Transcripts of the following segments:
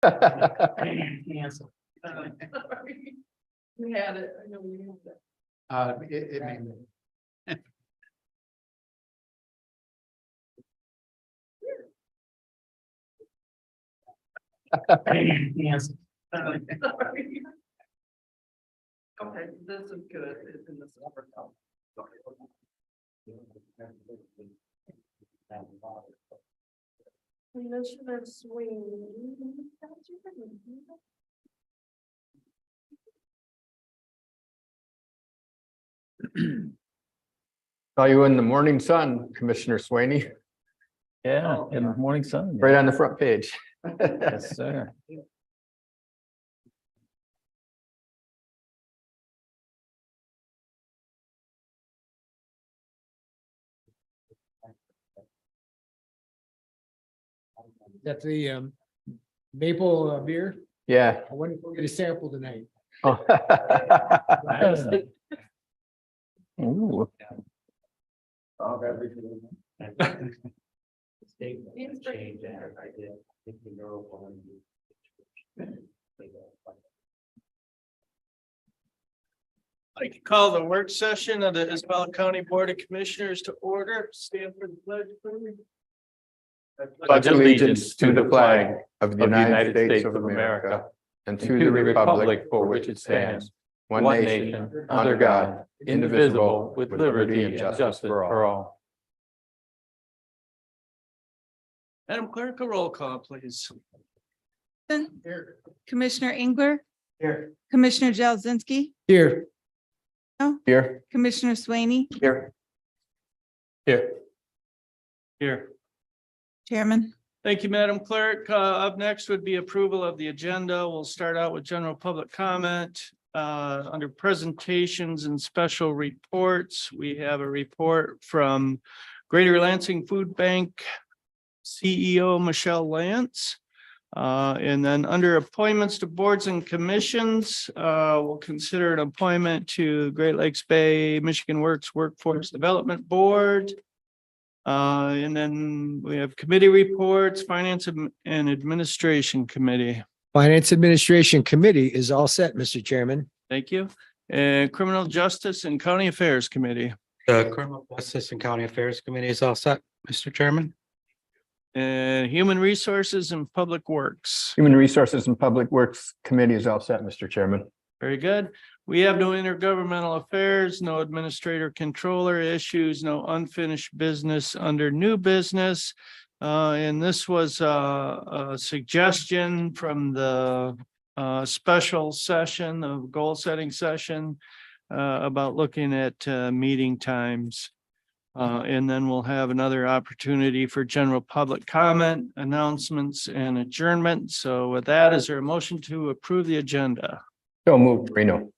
Cancel. We had it, I know we had it. It may. Cancel. Okay, this is good, it's in this upper column. Commissioner Sweeney. Saw you in the morning sun, Commissioner Swaney, Yeah, in the morning sun. right on the front page. Yes, sir. That's the maple beer. Yeah. I wonder if we'll get a sample tonight. Oh. Ooh, Change that, I did. I can call the work session of the Isabella County Board of Commissioners to order. Stand for the pledge, please. Pledge allegiance to the flag of the United States of America and to the republic for which it stands, one nation, under God, indivisible, with liberty and justice for all. Madam Clerk, a roll call, please. Commissioner Engler, Here. Commissioner Jalzinski, Here. Here. Commissioner Swaney, Here. Here. Here. Chairman. Thank you, Madam Clerk. Up next would be approval of the agenda. We'll start out with general public comment. Under presentations and special reports, we have a report from Greater Lansing Food Bank CEO Michelle Lance. And then under appointments to boards and commissions, we'll consider an appointment to Great Lakes Bay Michigan Works Workforce Development Board. And then we have committee reports, Finance and Administration Committee. Finance Administration Committee is all set, Mr. Chairman. Thank you. And Criminal Justice and County Affairs Committee. The Criminal Justice and County Affairs Committee is all set, Mr. Chairman. And Human Resources and Public Works. Human Resources and Public Works Committee is all set, Mr. Chairman. Very good. We have no intergovernmental affairs, no administrator controller issues, no unfinished business under new business. And this was a suggestion from the special session of goal setting session about looking at meeting times. And then we'll have another opportunity for general public comment, announcements and adjournment. So with that, is there a motion to approve the agenda? So moved, Reno.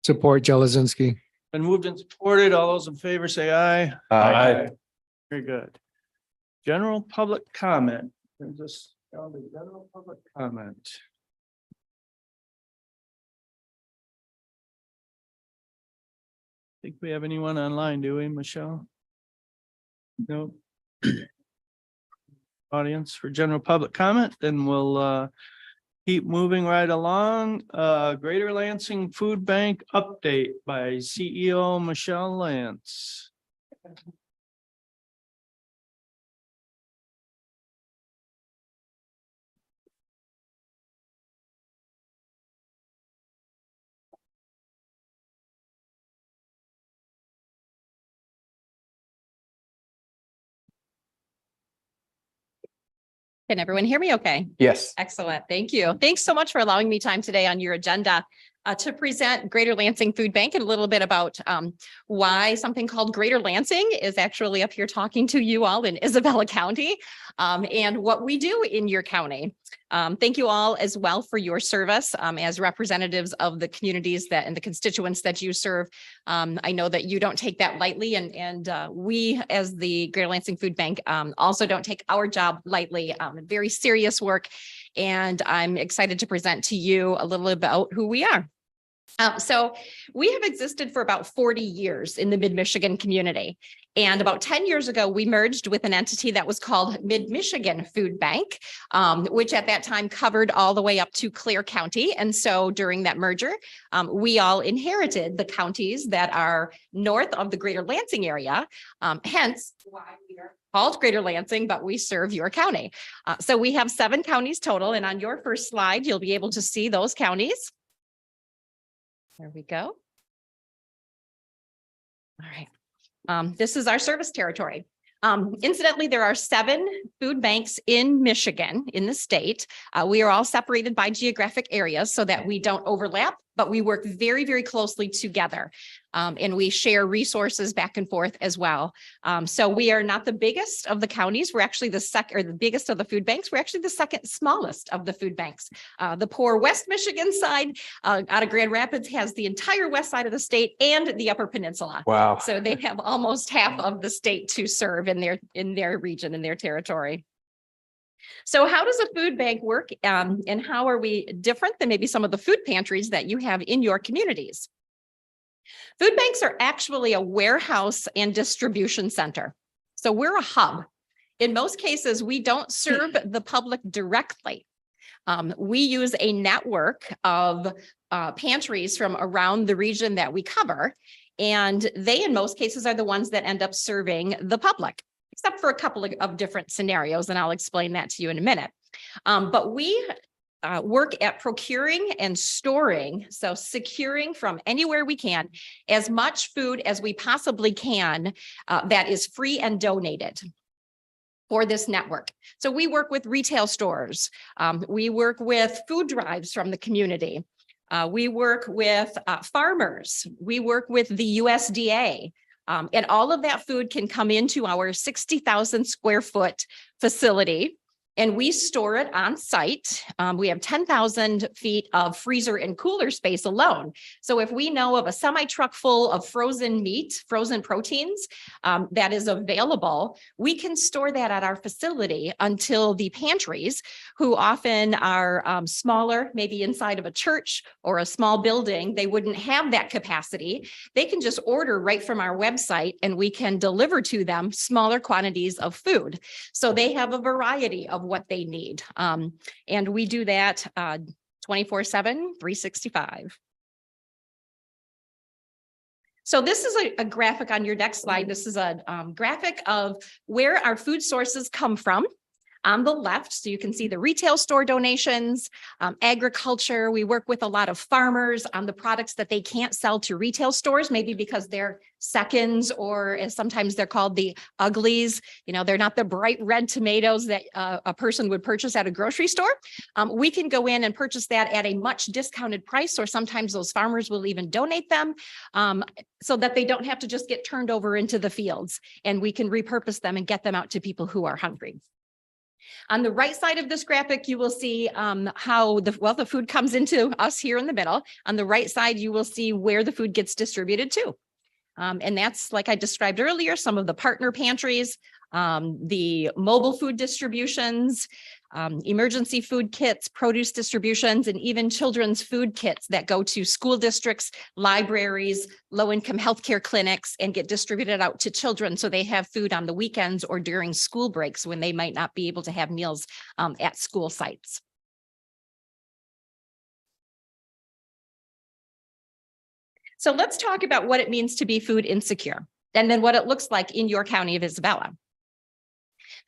Support Jelazinski. Been moved and supported. All those in favor say aye. Aye. Very good. General public comment. Brings us down to general public comment. Think we have anyone online, do we, Michelle? No. Audience for general public comment, then we'll keep moving right along. Greater Lansing Food Bank update by CEO Michelle Lance. Can everyone hear me okay? Yes. Excellent. Thank you. Thanks so much for allowing me time today on your agenda to present Greater Lansing Food Bank and a little bit about why something called Greater Lansing is actually up here talking to you all in Isabella County and what we do in your county. Thank you all as well for your service as representatives of the communities that and the constituents that you serve. I know that you don't take that lightly, and we as the Greater Lansing Food Bank also don't take our job lightly. Very serious work, and I'm excited to present to you a little about who we are. So we have existed for about 40 years in the Mid-Michigan community. And about 10 years ago, we merged with an entity that was called Mid-Michigan Food Bank, which at that time covered all the way up to Clare County. And so during that merger, we all inherited the counties that are north of the greater Lansing area, hence why we are called Greater Lansing, but we serve your county. So we have 7 counties total. And on your first slide, you'll be able to see those counties. There we go. All right. This is our service territory. Incidentally, there are 7 food banks in Michigan, in the state. We are all separated by geographic areas so that we don't overlap, but we work very, very closely together. And we share resources back and forth as well. So we are not the biggest of the counties. We're actually the second, or the biggest of the food banks. We're actually the second smallest of the food banks. The poor West Michigan side out of Grand Rapids has the entire west side of the state and the Upper Peninsula. Wow. So they have almost half of the state to serve in their region, in their territory. So how does a food bank work, and how are we different than maybe some of the food pantries that you have in your communities? Food banks are actually a warehouse and distribution center. So we're a hub. In most cases, we don't serve the public directly. We use a network of pantries from around the region that we cover, and they, in most cases, are the ones that end up serving the public, except for a couple of different scenarios, and I'll explain that to you in a minute. But we work at procuring and storing, so securing from anywhere we can, as much food as we possibly can that is free and donated for this network. So we work with retail stores. We work with food drives from the community. We work with farmers. We work with the USDA. And all of that food can come into our 60,000 square foot facility, and we store it on site. We have 10,000 feet of freezer and cooler space alone. So if we know of a semi-truck full of frozen meat, frozen proteins that is available, we can store that at our facility until the pantries, who often are smaller, maybe inside of a church or a small building, they wouldn't have that capacity. They can just order right from our website, and we can deliver to them smaller quantities of food. So they have a variety of what they need. And we do that 24/7, 365. So this is a graphic on your next slide. This is a graphic of where our food sources come from. On the left, so you can see the retail store donations, agriculture. We work with a lot of farmers on the products that they can't sell to retail stores, maybe because they're seconds, or as sometimes they're called, the uglies. You know, they're not the bright red tomatoes that a person would purchase at a grocery store. We can go in and purchase that at a much discounted price, or sometimes those farmers will even donate them so that they don't have to just get turned over into the fields, and we can repurpose them and get them out to people who are hungry. On the right side of this graphic, you will see how the food comes into us here in the middle. On the right side, you will see where the food gets distributed to. And that's, like I described earlier, some of the partner pantries, the mobile food distributions, emergency food kits, produce distributions, and even children's food kits that go to school districts, libraries, low-income healthcare clinics, and get distributed out to children so they have food on the weekends or during school breaks when they might not be able to have meals at school sites. So let's talk about what it means to be food insecure, and then what it looks like in your county of Isabella.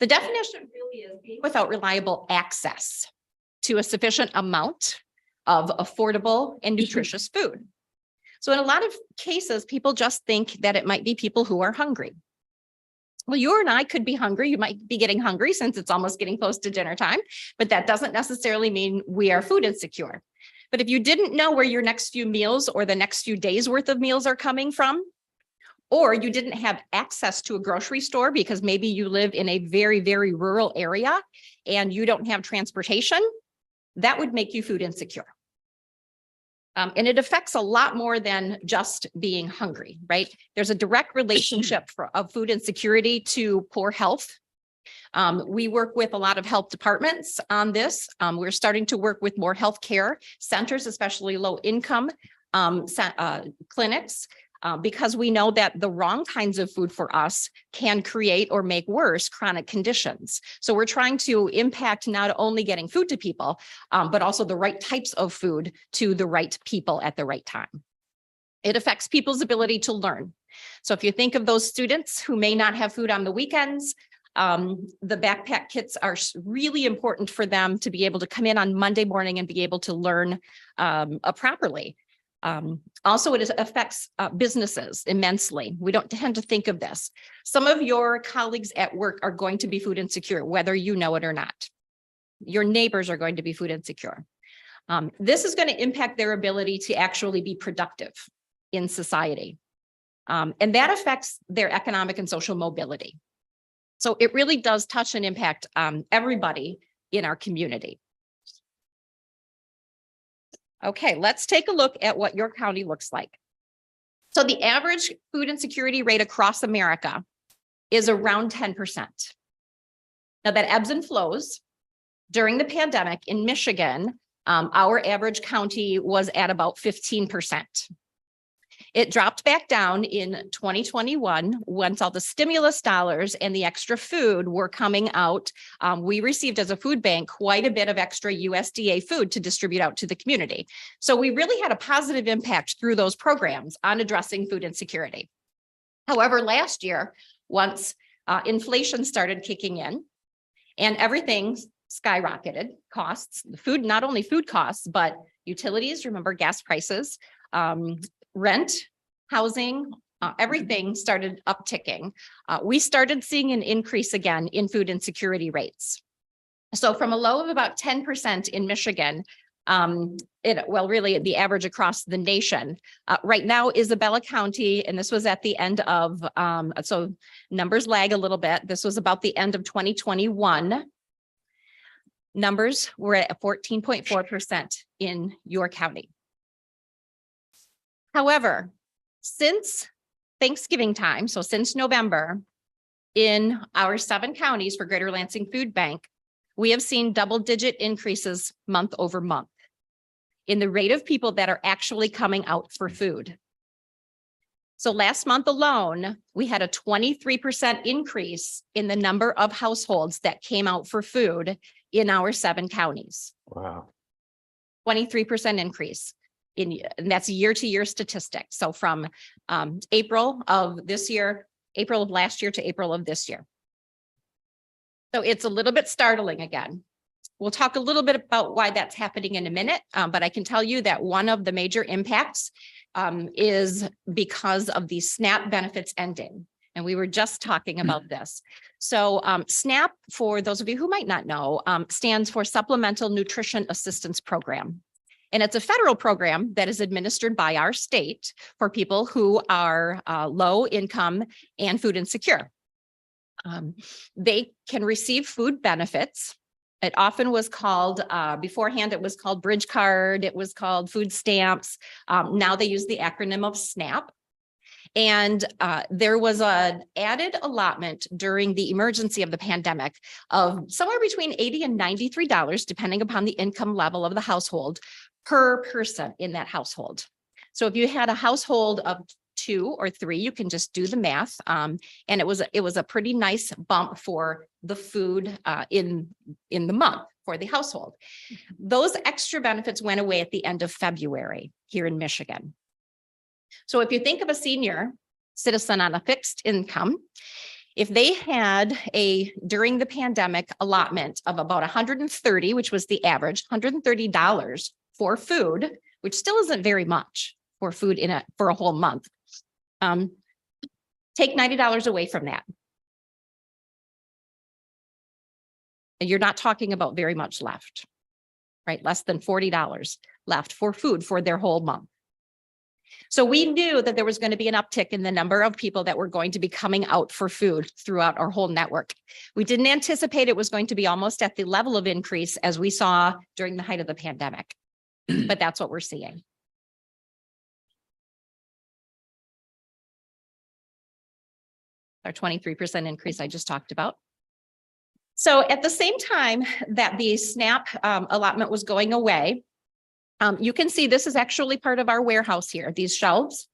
The definition really is being without reliable access to a sufficient amount of affordable and nutritious food. So in a lot of cases, people just think that it might be people who are hungry. Well, you and I could be hungry. You might be getting hungry since it's almost getting close to dinner time, but that doesn't necessarily mean we are food insecure. But if you didn't know where your next few meals or the next few days worth of meals are coming from, or you didn't have access to a grocery store because maybe you live in a very, very rural area and you don't have transportation, that would make you food insecure. And it affects a lot more than just being hungry, right? There's a direct relationship of food insecurity to poor health. We work with a lot of health departments on this. We're starting to work with more healthcare centers, especially low income clinics, because we know that the wrong kinds of food for us can create or make worse chronic conditions. So we're trying to impact not only getting food to people, but also the right types of food to the right people at the right time. It affects people's ability to learn. So if you think of those students who may not have food on the weekends, the backpack kits are really important for them to be able to come in on Monday morning and be able to learn properly. Also, it affects businesses immensely. We don't tend to think of this. Some of your colleagues at work are going to be food insecure, whether you know it or not. Your neighbors are going to be food insecure. This is going to impact their ability to actually be productive in society. And that affects their economic and social mobility. So it really does touch and impact everybody in our community. Okay, let's take a look at what your county looks like. So the average food insecurity rate across America is around 10%. Now that ebbs and flows. During the pandemic in Michigan, our average county was at about 15%. It dropped back down in 2021 once all the stimulus dollars and the extra food were coming out. We received as a food bank quite a bit of extra USDA food to distribute out to the community. So we really had a positive impact through those programs on addressing food insecurity. However, last year, once inflation started kicking in and everything skyrocketed, costs, food, not only food costs, but utilities, remember gas prices, rent, housing, everything started upticking. We started seeing an increase again in food insecurity rates. So from a low of about 10% in Michigan, really the average across the nation. Right now, Isabella County, and this was at the end of, so numbers lag a little bit. This was about the end of 2021. Numbers were at 14.4% in your county. However, since Thanksgiving time, so since November, in our 7 counties for Greater Lansing Food Bank, we have seen double-digit increases month over month in the rate of people that are actually coming out for food. So last month alone, we had a 23% increase in the number of households that came out for food in our 7 counties. Wow. 23% increase. And that's year-to-year statistics. So from April of this year, April of last year to April of this year. So it's a little bit startling again. We'll talk a little bit about why that's happening in a minute, but I can tell you that one of the major impacts is because of the SNAP benefits ending. And we were just talking about this. So SNAP, for those of you who might not know, stands for Supplemental Nutrition Assistance Program. And it's a federal program that is administered by our state for people who are low income and food insecure. They can receive food benefits. It often was called, beforehand, it was called Bridge Card. It was called food stamps. Now they use the acronym of SNAP. And there was an added allotment during the emergency of the pandemic of somewhere between $80 and $93, depending upon the income level of the household, per person in that household. So if you had a household of 2 or 3, you can just do the math. And it was a pretty nice bump for the food in the month for the household. Those extra benefits went away at the end of February here in Michigan. So if you think of a senior citizen on a fixed income, if they had during the pandemic allotment of about 130, which was the average, $130 for food, which still isn't very much for food for a whole month. Take $90 away from that. And you're not talking about very much left, right? Less than $40 left for food for their whole month. So we knew that there was going to be an uptick in the number of people that were going to be coming out for food throughout our whole network. We didn't anticipate it was going to be almost at the level of increase as we saw during the height of the pandemic, but that's what we're seeing. Our 23% increase I just talked about. So at the same time that the SNAP allotment was going away, You can see this is actually part of our warehouse here, these shelves.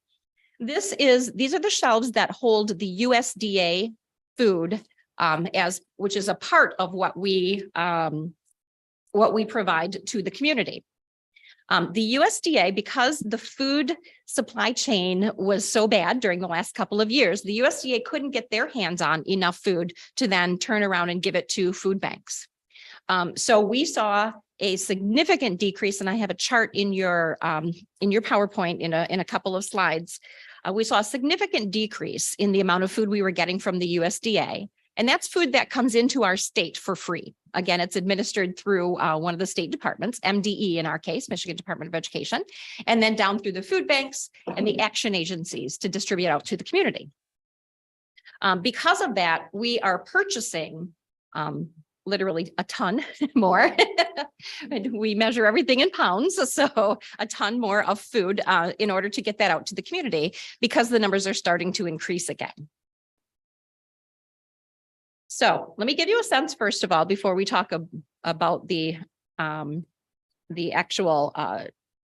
These are the shelves that hold the USDA food which is a part of what we provide to the community. The USDA, because the food supply chain was so bad during the last couple of years, the USDA couldn't get their hands on enough food to then turn around and give it to food banks. So we saw a significant decrease, and I have a chart in your PowerPoint in a couple of slides. We saw a significant decrease in the amount of food we were getting from the USDA. And that's food that comes into our state for free. Again, it's administered through one of the state departments, MDE in our case, Michigan Department of Education, and then down through the food banks and the action agencies to distribute out to the community. Because of that, we are purchasing literally a ton more. And we measure everything in pounds, so a ton more of food in order to get that out to the community because the numbers are starting to increase again. So let me give you a sense, first of all, before we talk about the actual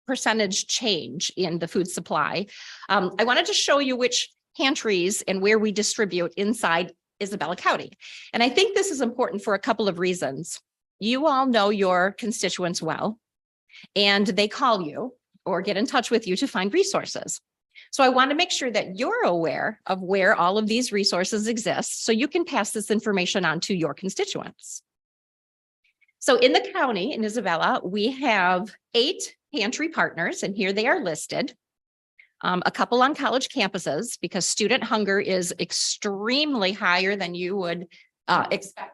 percentage change in the food supply. I wanted to show you which pantries and where we distribute inside Isabella County. And I think this is important for a couple of reasons. You all know your constituents well, and they call you or get in touch with you to find resources. So I want to make sure that you're aware of where all of these resources exist so you can pass this information on to your constituents. So in the county, in Isabella, we have 8 pantry partners, and here they are listed. A couple on college campuses because student hunger is extremely higher than you would expect.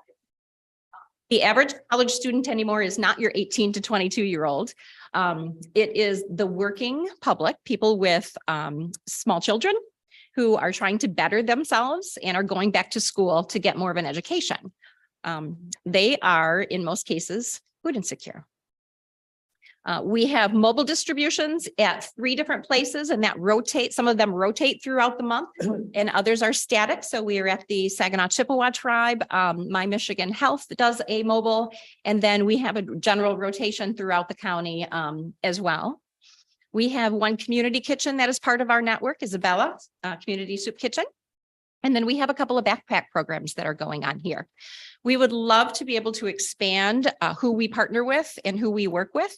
The average college student anymore is not your 18 to 22-year-old. It is the working public, people with small children who are trying to better themselves and are going back to school to get more of an education. They are, in most cases, food insecure. We have mobile distributions at 3 different places, and that rotates. Some of them rotate throughout the month and others are static. So we are at the Saginaw Chippewa tribe. My Michigan Health does a mobile, and then we have a general rotation throughout the county as well. We have one community kitchen that is part of our network, Isabella Community Soup Kitchen. And then we have a couple of backpack programs that are going on here. We would love to be able to expand who we partner with and who we work with.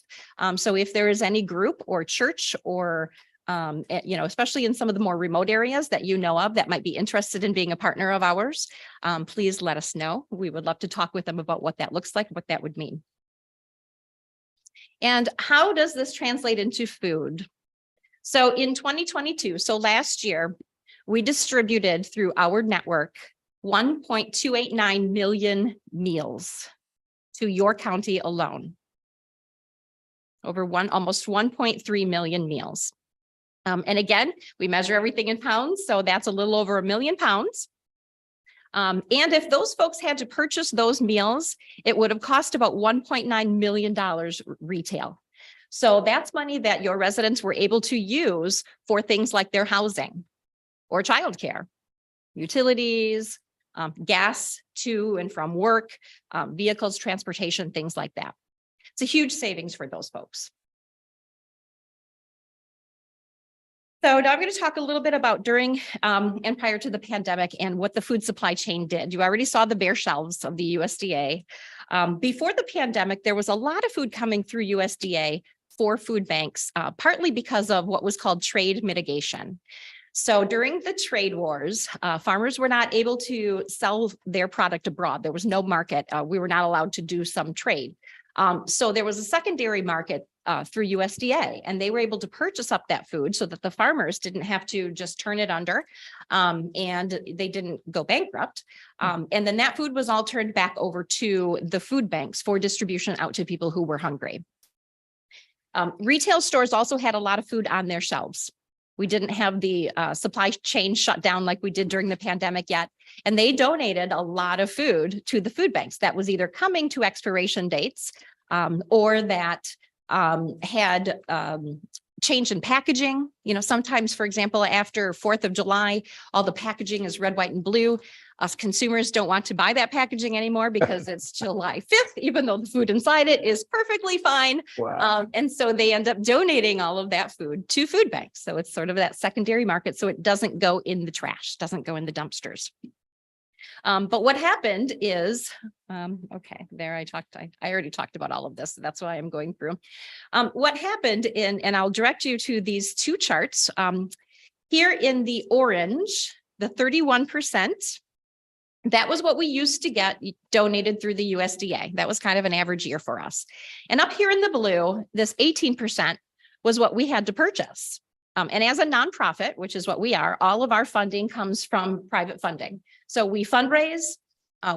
So if there is any group or church or, especially in some of the more remote areas that you know of that might be interested in being a partner of ours, please let us know. We would love to talk with them about what that looks like, what that would mean. And how does this translate into food? So in 2022, so last year, we distributed through our network 1.289 million meals to your county alone. Almost 1.3 million meals. And again, we measure everything in pounds, so that's a little over 1 million pounds. And if those folks had to purchase those meals, it would have cost about $1.9 million retail. So that's money that your residents were able to use for things like their housing or childcare, utilities, gas to and from work, vehicles, transportation, things like that. It's a huge savings for those folks. So now I'm going to talk a little bit about during and prior to the pandemic and what the food supply chain did. You already saw the bare shelves of the USDA. Before the pandemic, there was a lot of food coming through USDA for food banks, partly because of what was called trade mitigation. So during the trade wars, farmers were not able to sell their product abroad. There was no market. We were not allowed to do some trade. So there was a secondary market through USDA, and they were able to purchase up that food so that the farmers didn't have to just turn it under and they didn't go bankrupt. And then that food was all turned back over to the food banks for distribution out to people who were hungry. Retail stores also had a lot of food on their shelves. We didn't have the supply chain shut down like we did during the pandemic yet. And they donated a lot of food to the food banks that was either coming to expiration dates or that had change in packaging. You know, sometimes, for example, after 4th of July, all the packaging is red, white, and blue. Us consumers don't want to buy that packaging anymore because it's July 5th, even though the food inside it is perfectly fine. And so they end up donating all of that food to food banks. So it's sort of that secondary market. So it doesn't go in the trash, doesn't go in the dumpsters. But what happened is, okay, there I already talked about all of this. So that's why I'm going through. What happened and I'll direct you to these two charts. Here in the orange, the 31%, that was what we used to get donated through the USDA. That was kind of an average year for us. And up here in the blue, this 18% was what we had to purchase. And as a nonprofit, which is what we are, all of our funding comes from private funding. So we fundraise,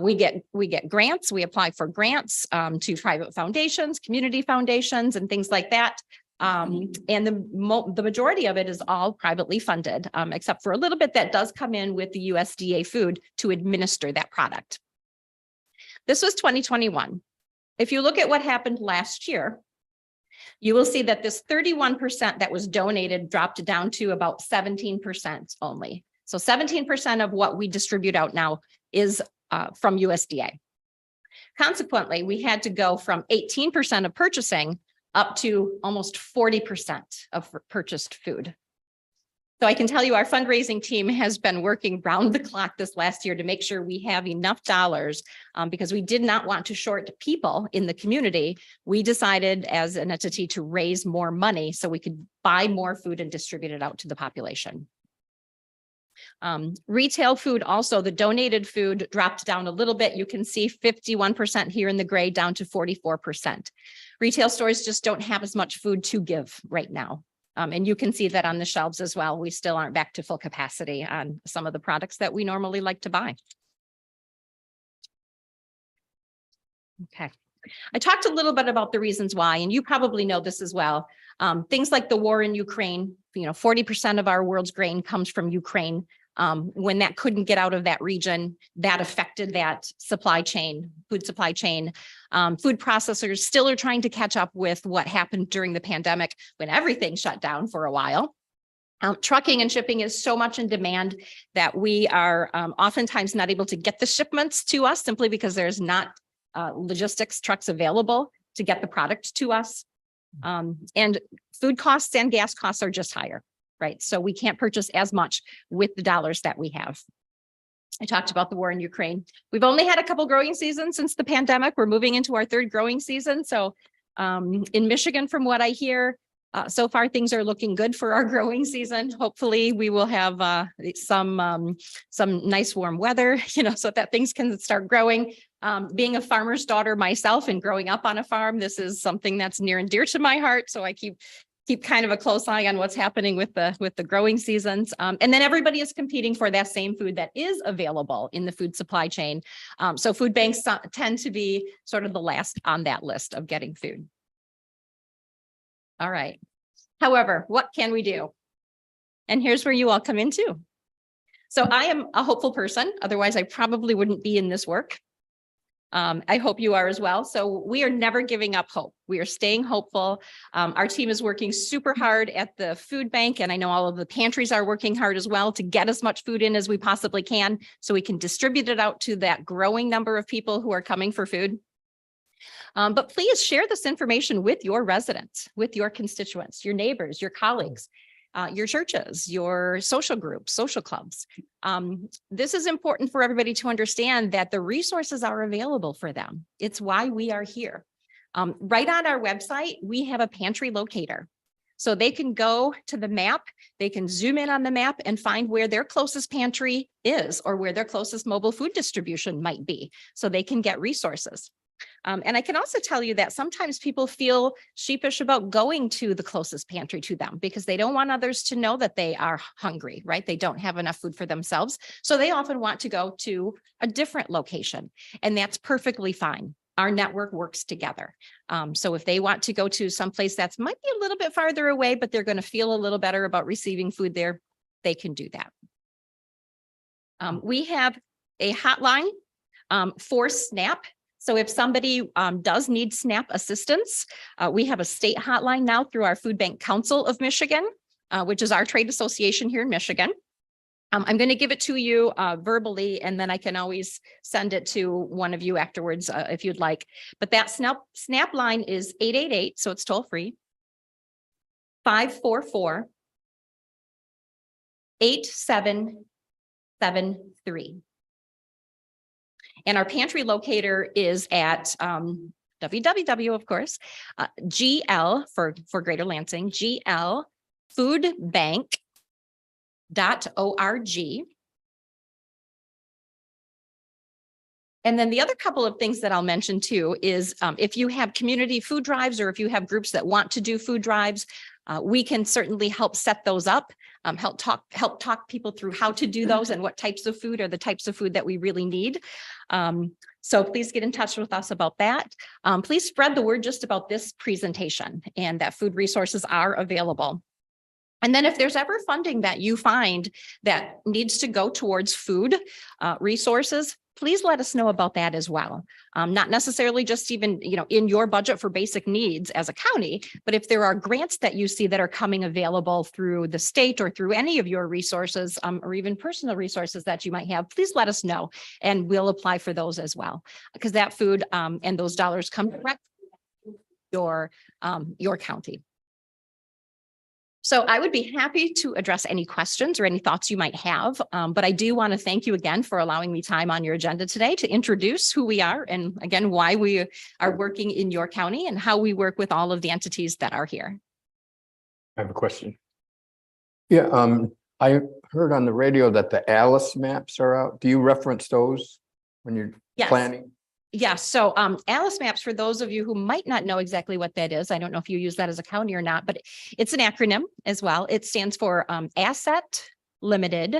we get grants, we apply for grants to private foundations, community foundations, and things like that. And the majority of it is all privately funded, except for a little bit that does come in with the USDA food to administer that product. This was 2021. If you look at what happened last year, you will see that this 31% that was donated dropped down to about 17% only. So 17% of what we distribute out now is from USDA. Consequently, we had to go from 18% of purchasing up to almost 40% of purchased food. So I can tell you our fundraising team has been working round the clock this last year to make sure we have enough dollars because we did not want to short people in the community. We decided as an entity to raise more money so we could buy more food and distribute it out to the population. Retail food also, the donated food dropped down a little bit. You can see 51% here in the gray down to 44%. Retail stores just don't have as much food to give right now. And you can see that on the shelves as well. We still aren't back to full capacity on some of the products that we normally like to buy. Okay. I talked a little bit about the reasons why, and you probably know this as well. Things like the war in Ukraine, 40% of our world's grain comes from Ukraine. When that couldn't get out of that region, that affected that supply chain, food supply chain. Food processors still are trying to catch up with what happened during the pandemic when everything shut down for a while. Trucking and shipping is so much in demand that we are oftentimes not able to get the shipments to us simply because there's not logistics trucks available to get the product to us. And food costs and gas costs are just higher. Right. So we can't purchase as much with the dollars that we have. I talked about the war in Ukraine. We've only had a couple growing seasons since the pandemic. We're moving into our third growing season. So in Michigan, from what I hear, so far things are looking good for our growing season. Hopefully we will have some nice warm weather, so that things can start growing. Being a farmer's daughter myself and growing up on a farm, this is something that's near and dear to my heart. So I keep kind of a close eye on what's happening with the growing seasons. And then everybody is competing for that same food that is available in the food supply chain. So food banks tend to be sort of the last on that list of getting food. All right. However, what can we do? And here's where you all come in too. So I am a hopeful person. Otherwise, I probably wouldn't be in this work. I hope you are as well. So we are never giving up hope. We are staying hopeful. Our team is working super hard at the food bank, and I know all of the pantries are working hard as well to get as much food in as we possibly can so we can distribute it out to that growing number of people who are coming for food. But please share this information with your residents, with your constituents, your neighbors, your colleagues. Your churches, your social groups, social clubs. This is important for everybody to understand that the resources are available for them. It's why we are here. Right on our website, we have a pantry locator. So they can go to the map, they can zoom in on the map and find where their closest pantry is or where their closest mobile food distribution might be. So they can get resources. And I can also tell you that sometimes people feel sheepish about going to the closest pantry to them because they don't want others to know that they are hungry, right? They don't have enough food for themselves. So they often want to go to a different location, and that's perfectly fine. Our network works together. So if they want to go to someplace that's might be a little bit farther away, but they're going to feel a little better about receiving food there, they can do that. We have a hotline for SNAP. So if somebody does need SNAP assistance, we have a state hotline now through our Food Bank Council of Michigan, which is our trade association here in Michigan. I'm going to give it to you verbally, and then I can always send it to one of you afterwards if you'd like. But that SNAP line is 888, so it's toll free. 544-8773. And our pantry locator is at www, of course, GL for Greater Lansing, GL foodbank.org. And then the other couple of things that I'll mention too is if you have community food drives or if you have groups that want to do food drives, we can certainly help set those up, help talk people through how to do those and what types of food are the types of food that we really need. So please get in touch with us about that. Please spread the word just about this presentation and that food resources are available. And then if there's ever funding that you find that needs to go towards food resources, please let us know about that as well. Not necessarily just even, in your budget for basic needs as a county, but if there are grants that you see that are coming available through the state or through any of your resources or even personal resources that you might have, please let us know and we'll apply for those as well. Because that food and those dollars come directly to your county. So I would be happy to address any questions or any thoughts you might have, but I do want to thank you again for allowing me time on your agenda today to introduce who we are and again, why we are working in your county and how we work with all of the entities that are here. I have a question. Yeah, I heard on the radio that the Alice maps are out. Do you reference those when you're planning? Yes. So Alice Maps, for those of you who might not know exactly what that is, I don't know if you use that as a county or not, but it's an acronym as well. It stands for Asset Limited.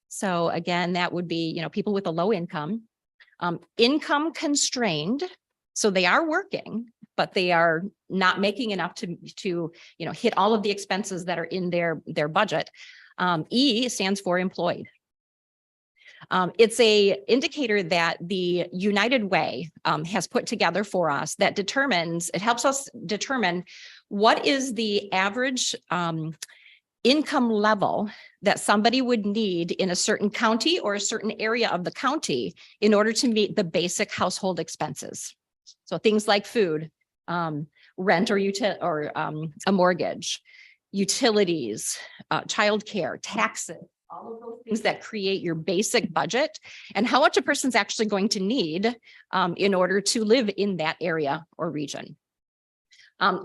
So again, that would be, people with a low income, income constrained. So they are working, but they are not making enough to hit all of the expenses that are in their budget. E stands for employed. It's a indicator that the United Way has put together for us that it helps us determine what is the average income level that somebody would need in a certain county or a certain area of the county in order to meet the basic household expenses. So things like food, rent or a mortgage, utilities, childcare, taxes, all of those things that create your basic budget and how much a person's actually going to need in order to live in that area or region.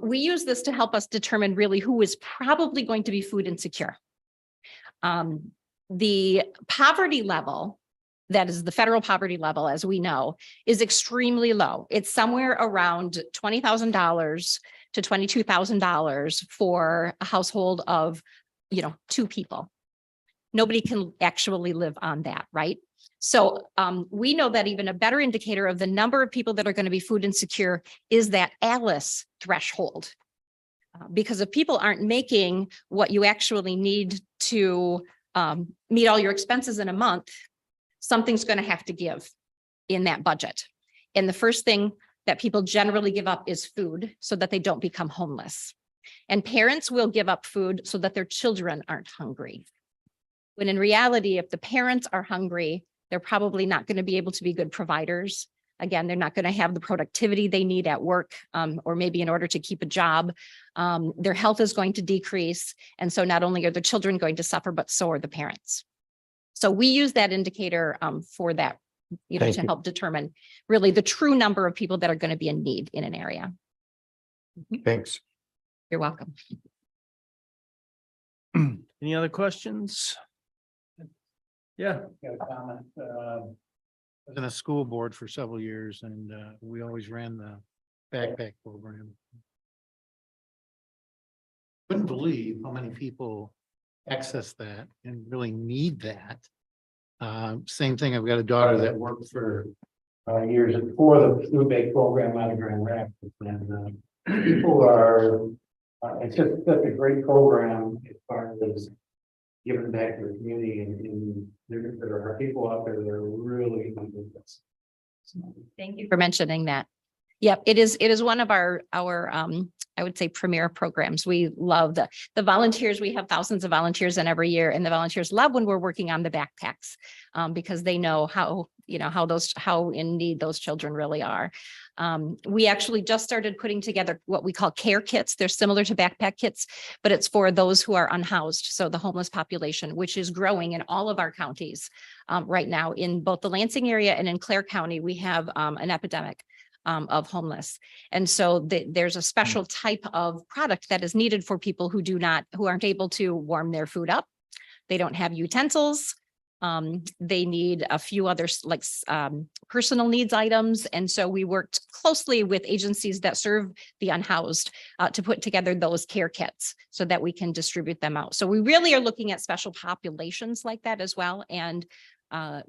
We use this to help us determine really who is probably going to be food insecure. The poverty level, that is the federal poverty level, as we know, is extremely low. It's somewhere around $20,000 to $22,000 for a household of, 2 people. Nobody can actually live on that, right? So we know that even a better indicator of the number of people that are going to be food insecure is that Alice threshold. Because if people aren't making what you actually need to meet all your expenses in a month, something's going to have to give in that budget. And the first thing that people generally give up is food so that they don't become homeless. And parents will give up food so that their children aren't hungry. When in reality, if the parents are hungry, they're probably not going to be able to be good providers. Again, they're not going to have the productivity they need at work, or maybe in order to keep a job. Their health is going to decrease. And so not only are the children going to suffer, but so are the parents. So we use that indicator for that, to help determine really the true number of people that are going to be in need in an area. Thanks. You're welcome. Any other questions? Yeah. Got a comment. I was in a school board for several years and we always ran the backpack program. Couldn't believe how many people access that and really need that. Same thing, I've got a daughter that worked for years before the food bank program out of Grand Rapids. And people are, it's just such a great program as far as giving back to the community, and there are people out there that are really good at this. Thank you for mentioning that. Yep, it is one of our, I would say premier programs. We love the volunteers. We have thousands of volunteers in every year, and the volunteers love when we're working on the backpacks because they know how in need those children really are. We actually just started putting together what we call care kits. They're similar to backpack kits, but it's for those who are unhoused. So the homeless population, which is growing in all of our counties right now, in both the Lansing area and in Clare County, we have an epidemic of homeless. And so there's a special type of product that is needed for people who aren't able to warm their food up. They don't have utensils. They need a few others like personal needs items. And so we worked closely with agencies that serve the unhoused to put together those care kits so that we can distribute them out. So we really are looking at special populations like that as well, and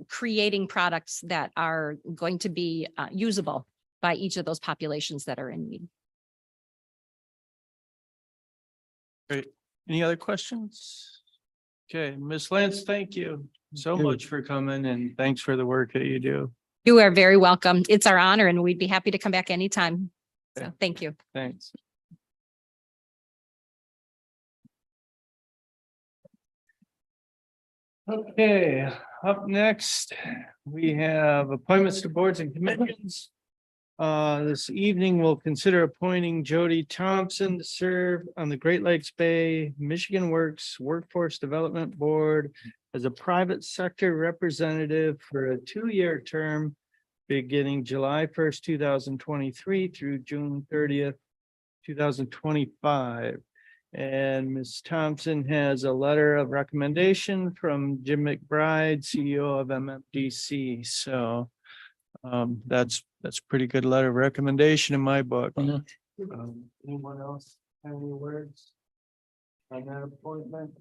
creating products that are going to be usable by each of those populations that are in need. Great. Any other questions? Okay, Ms. Lance, thank you so much for coming, and thanks for the work that you do. You are very welcome. It's our honor, and we'd be happy to come back anytime. So thank you. Thanks. Okay, up next, we have appointments to boards and commissions. This evening, we'll consider appointing Jody Thompson to serve on the Great Lakes Bay Michigan Works Workforce Development Board as a private sector representative for a 2-year term beginning July 1st, 2023 through June 30th, 2025. And Ms. Thompson has a letter of recommendation from Jim McBride, CEO of MFDC. So that's a pretty good letter of recommendation in my book. Anyone else have any words on that appointment?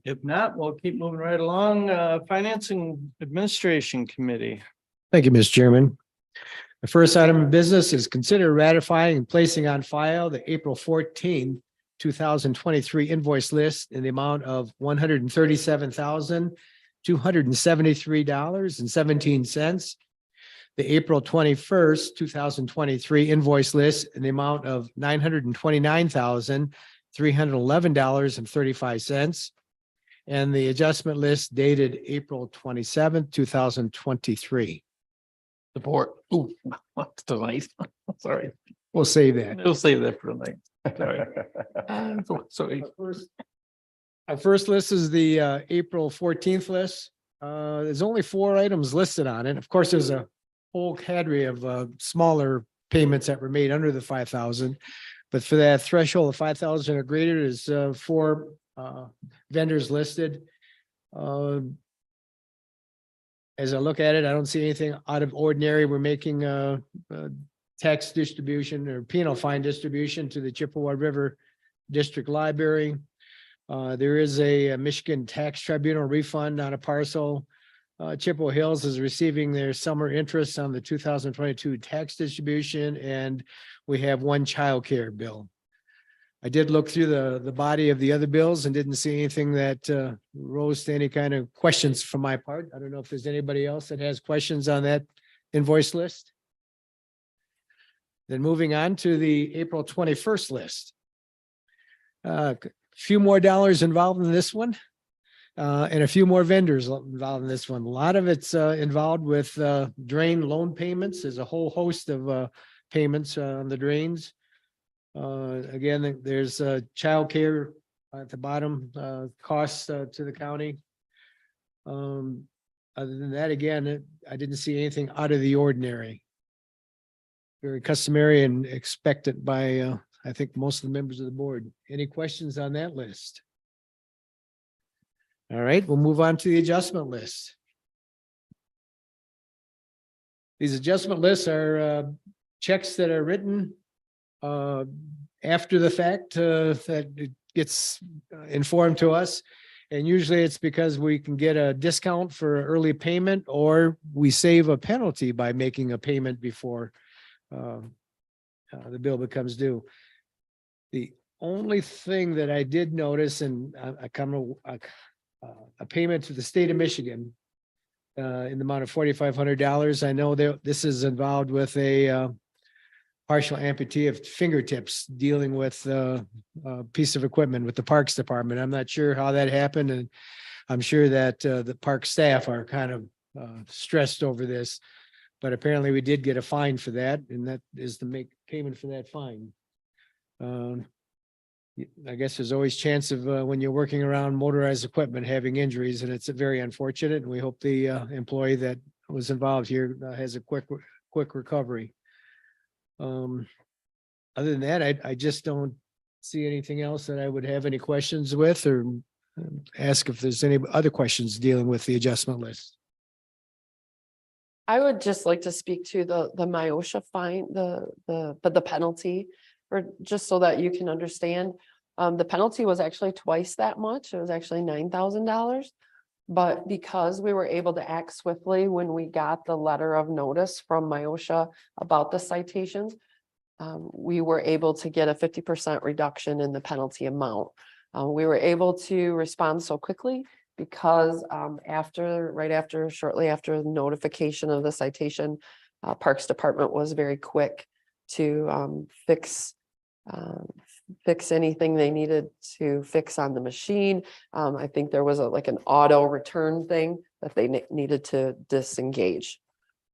If not, we'll keep moving right along. Finance and Administration Committee. Thank you, Mr. Chairman. The first item of business is consider ratifying and placing on file the April 14, 2023 invoice list in the amount of $137,273.17. The April 21st, 2023 invoice list in the amount of $929,311.35. And the adjustment list dated April 27th, 2023. Support. Ooh, what's the light? Sorry. We'll save that. We'll save that for later. Sorry. Sorry. Our first list is the April 14th list. There's only 4 items listed on it. Of course, there's a whole cadre of smaller payments that were made under the 5,000. But for that threshold of 5,000 or greater, there's 4 vendors listed. As I look at it, I don't see anything out of ordinary. We're making a tax distribution or penal fine distribution to the Chippewa River District Library. There is a Michigan Tax Tribunal refund on a parcel. Chippewa Hills is receiving their summer interest on the 2022 tax distribution, and we have 1 childcare bill. I did look through the body of the other bills and didn't see anything that rose to any kind of questions from my part. I don't know if there's anybody else that has questions on that invoice list. Then moving on to the April 21st list. Few more dollars involved in this one, and a few more vendors involved in this one. A lot of it's involved with drain loan payments. There's a whole host of payments on the drains. Again, there's childcare at the bottom, costs to the county. Other than that, again, I didn't see anything out of the ordinary. Very customary and expected by, I think, most of the members of the board. Any questions on that list? All right, we'll move on to the adjustment list. These adjustment lists are checks that are written after the fact that it gets informed to us. And usually it's because we can get a discount for early payment, or we save a penalty by making a payment before the bill becomes due. The only thing that I did notice, and a payment to the state of Michigan in the amount of $4,500. I know that this is involved with a partial amputee of fingertips dealing with a piece of equipment with the Parks Department. I'm not sure how that happened, and I'm sure that the park staff are kind of stressed over this. But apparently we did get a fine for that, and that is to make payment for that fine. I guess there's always chance of when you're working around motorized equipment having injuries, and it's very unfortunate. And we hope the employee that was involved here has a quick recovery. Other than that, I just don't see anything else that I would have any questions with, or ask if there's any other questions dealing with the adjustment list. I would just like to speak to the MIOSHA fine, the penalty, or just so that you can understand. The penalty was actually twice that much. It was actually $9,000. But because we were able to act swiftly when we got the letter of notice from MIOSHA about the citations, we were able to get a 50% reduction in the penalty amount. We were able to respond so quickly because shortly after the notification of the citation, Parks Department was very quick to fix anything they needed to fix on the machine. I think there was like an auto return thing that they needed to disengage.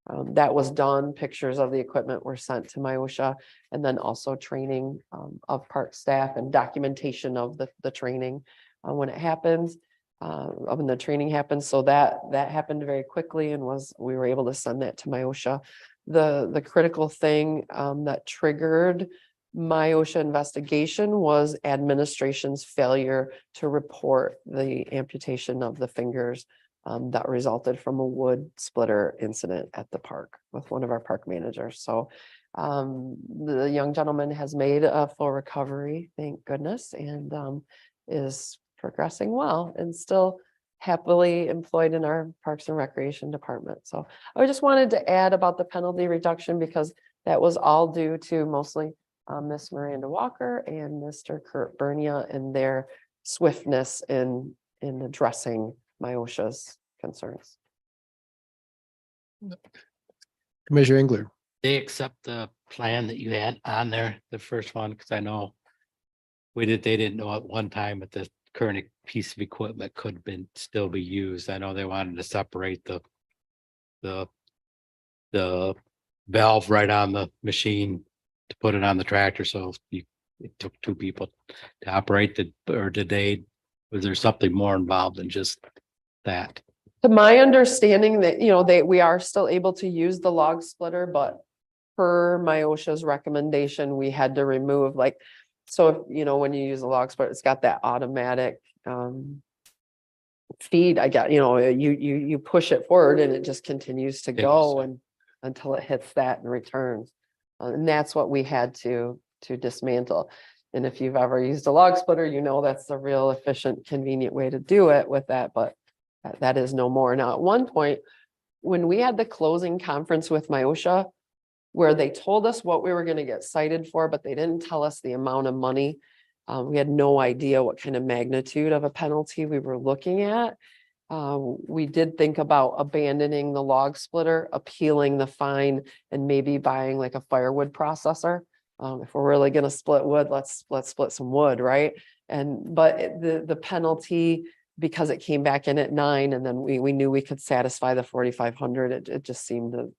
That was done. Pictures of the equipment were sent to MIOSHA, and then also training of park staff and documentation of the training when it happens. When the training happens, so that happened very quickly, and we were able to send that to MIOSHA. The critical thing that triggered MIOSHA investigation was administration's failure to report the amputation of the fingers that resulted from a wood splitter incident at the park with one of our park managers. So the young gentleman has made a full recovery, thank goodness, and is progressing well and still happily employed in our Parks and Recreation Department. So I just wanted to add about the penalty reduction because that was all due to mostly Miss Miranda Walker and Mr. Kurt Bernia and their swiftness in addressing MIOSHA's concerns. Commissioner Engler. They accept the plan that you had on there, the first one, because I know they didn't know at one time that the current piece of equipment could still be used. I know they wanted to separate the valve right on the machine to put it on the tractor. So it took two people to operate was there something more involved than just that? To my understanding that, we are still able to use the log splitter, but per MIOSHA's recommendation, we had to remove so if, when you use a log splitter, it's got that automatic feed. You push it forward and it just continues to go until it hits that and returns. And that's what we had to dismantle. And if you've ever used a log splitter, that's the real efficient, convenient way to do it with that, but that is no more. Now, at one point, when we had the closing conference with MIOSHA, where they told us what we were going to get cited for, but they didn't tell us the amount of money. We had no idea what kind of magnitude of a penalty we were looking at. We did think about abandoning the log splitter, appealing the fine, and maybe buying like a firewood processor. If we're really going to split wood, let's split some wood, right? But the penalty, because it came back in at 9, and then we knew we could satisfy the 4,500. It just seemed the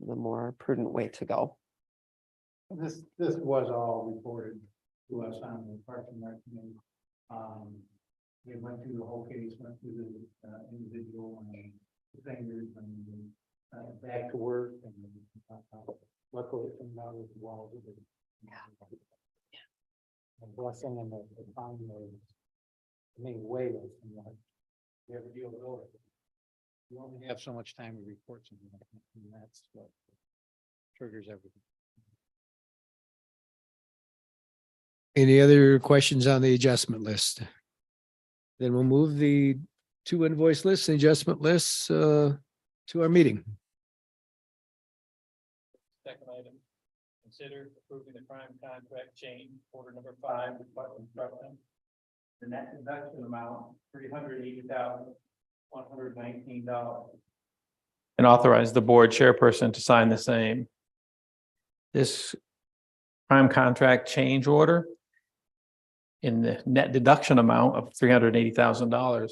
more prudent way to go. This was all reported to us on the Parks and Rec committee. We went through the whole case, went through the individual and the fingers and back to work, and luckily it came out with the walls. The blessing and the fine was way less than what we ever deal with over. You only have so much time to report something like that, and that's what triggers everything. Any other questions on the adjustment list? Then we'll move the 2 invoice lists and adjustment lists to our meeting. Second item, consider approving the prime contract change, order number 5, Department of Trucking. The net deduction amount, $380,119. and authorize the board chairperson to sign the same. This prime contract change order in the net deduction amount of $380,000.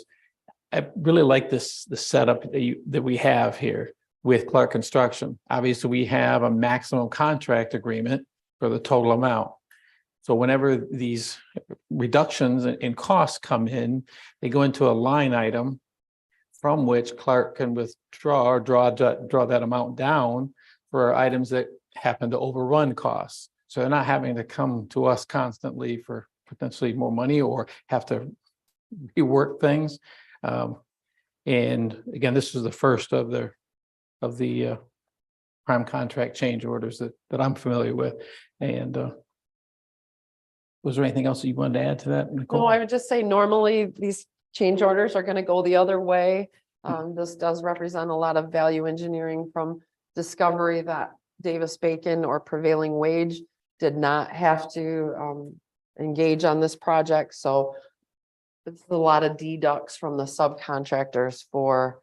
I really like this, the setup that we have here with Clark Construction. Obviously, we have a maximum contract agreement for the total amount. So whenever these reductions in costs come in, they go into a line item from which Clark can withdraw or draw that amount down for items that happen to overrun costs. So they're not having to come to us constantly for potentially more money or have to rework things. And again, this is the first of the prime contract change orders that I'm familiar with. And was there anything else that you wanted to add to that, Nicole? No, I would just say normally these change orders are gonna go the other way. This does represent a lot of value engineering from discovery that Davis-Bacon or Prevailing Wage did not have to engage on this project, so it's a lot of deducts from the subcontractors for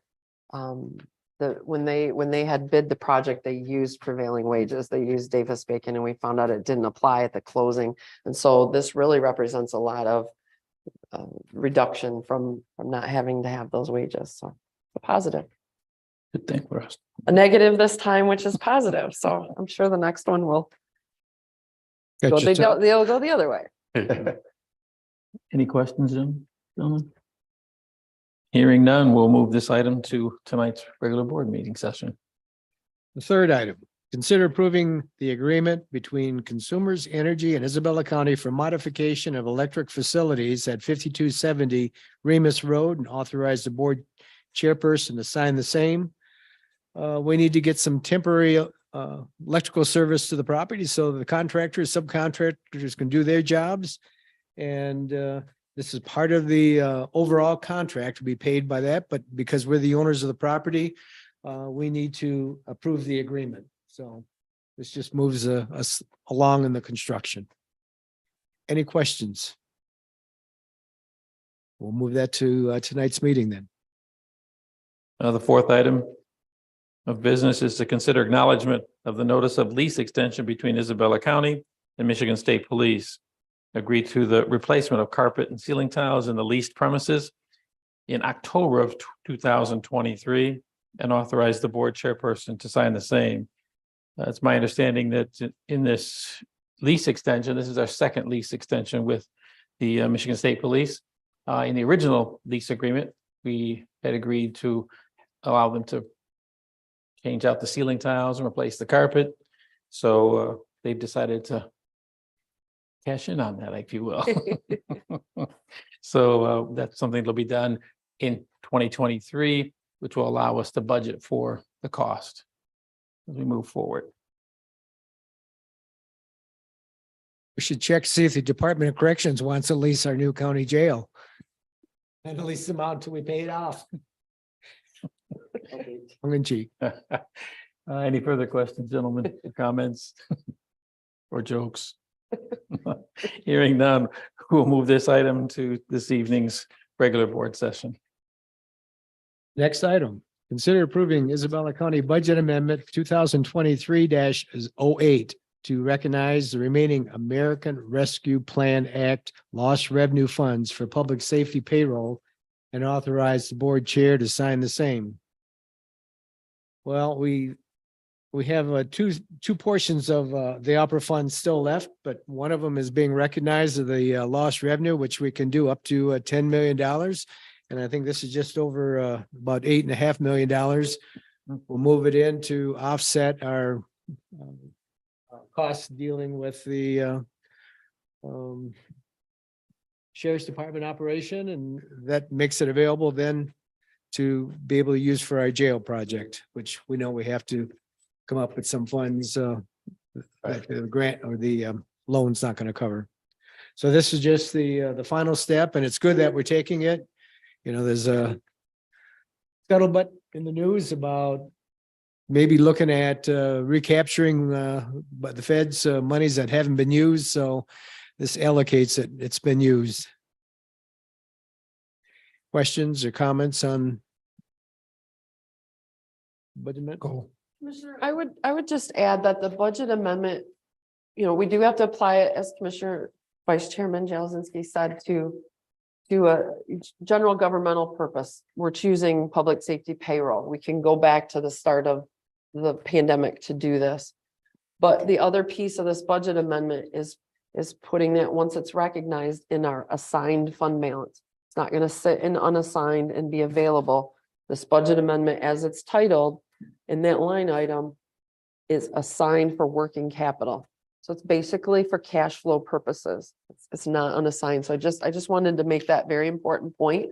when they had bid the project, they used Prevailing Wages, they used Davis-Bacon, and we found out it didn't apply at the closing. And so this really represents a lot of reduction from not having to have those wages. So a positive. Good thing for us. A negative this time, which is positive. So I'm sure the next one will go, Gotcha. they'll go the other way. Any questions, gentlemen? Hearing none, we'll move this item to tonight's regular board meeting session. The third item, consider approving the agreement between Consumers Energy and Isabella County for modification of electric facilities at 5270 Remus Road and authorize the board chairperson to sign the same. We need to get some temporary electrical service to the property so the contractors, subcontractors can do their jobs. And this is part of the overall contract to be paid by that, but because we're the owners of the property, we need to approve the agreement. So this just moves us along in the construction. Any questions? We'll move that to tonight's meeting then. The fourth item of business is to consider acknowledgement of the notice of lease extension between Isabella County and Michigan State Police. Agree to the replacement of carpet and ceiling tiles in the leased premises in October of 2023 and authorize the board chairperson to sign the same. It's my understanding that in this lease extension, this is our second lease extension with the Michigan State Police. In the original lease agreement, we had agreed to allow them to change out the ceiling tiles and replace the carpet. So they've decided to cash in on that, if you will. So that's something that'll be done in 2023, which will allow us to budget for the cost as we move forward. We should check, see if the Department of Corrections wants to lease our new county jail. And at least the amount until we pay it off. Tongue in cheek. Any further questions, gentlemen, or comments or jokes? Hearing none, we'll move this item to this evening's regular board session. Next item, consider approving Isabella County Budget Amendment 2023-08 to recognize the remaining American Rescue Plan Act lost revenue funds for public safety payroll and authorize the board chair to sign the same. Well, we have two portions of the opera fund still left, but one of them is being recognized as the lost revenue, which we can do up to $10 million. And I think this is just over about $8.5 million. We'll move it in to offset our costs dealing with the Sheriff's Department operation, and that makes it available then to be able to use for our jail project, which we know we have to come up with some funds that the grant or the loan's not going to cover. So this is just the final step, and it's good that we're taking it. You know, there's a scuttlebutt in the news about maybe looking at recapturing by the feds monies that haven't been used. So this allocates it. It's been used. Questions or comments on budget amendment? Commissioner, I would just add that the budget amendment, we do have to apply it, as Commissioner Vice Chairman Jazinski said, to a general governmental purpose. We're choosing public safety payroll. We can go back to the start of the pandemic to do this. But the other piece of this budget amendment is putting that, once it's recognized, in our assigned fund balance. It's not going to sit in unassigned and be available. This budget amendment, as it's titled, in that line item, is assigned for working capital. So it's basically for cash flow purposes. It's not unassigned. So I just wanted to make that very important point,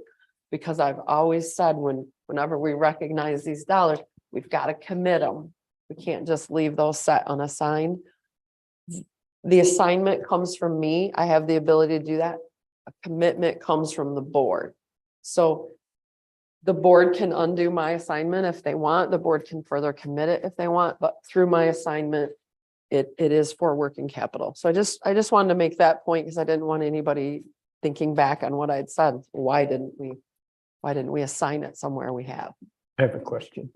because I've always said whenever we recognize these dollars, we've got to commit them. We can't just leave those set unassigned. The assignment comes from me. I have the ability to do that. A commitment comes from the board. So the board can undo my assignment if they want. The board can further commit it if they want, but through my assignment, it is for working capital. So I just wanted to make that point, because I didn't want anybody thinking back on what I'd said. Why didn't we assign it somewhere we have? I have a question.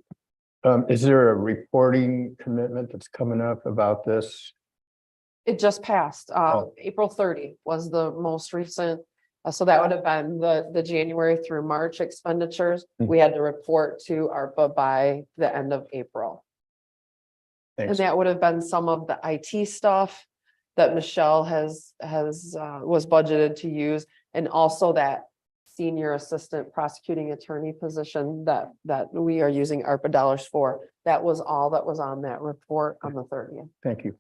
Is there a reporting commitment that's coming up about this? It just passed. April 30 was the most recent. So that would have been the January through March expenditures. We had to report to ARPA by the end of April. And Thanks. that would have been some of the IT stuff that Michelle was budgeted to use, and also that senior assistant prosecuting attorney position that we are using ARPA dollars for. That was all that was on that report on the 30th. Thank you.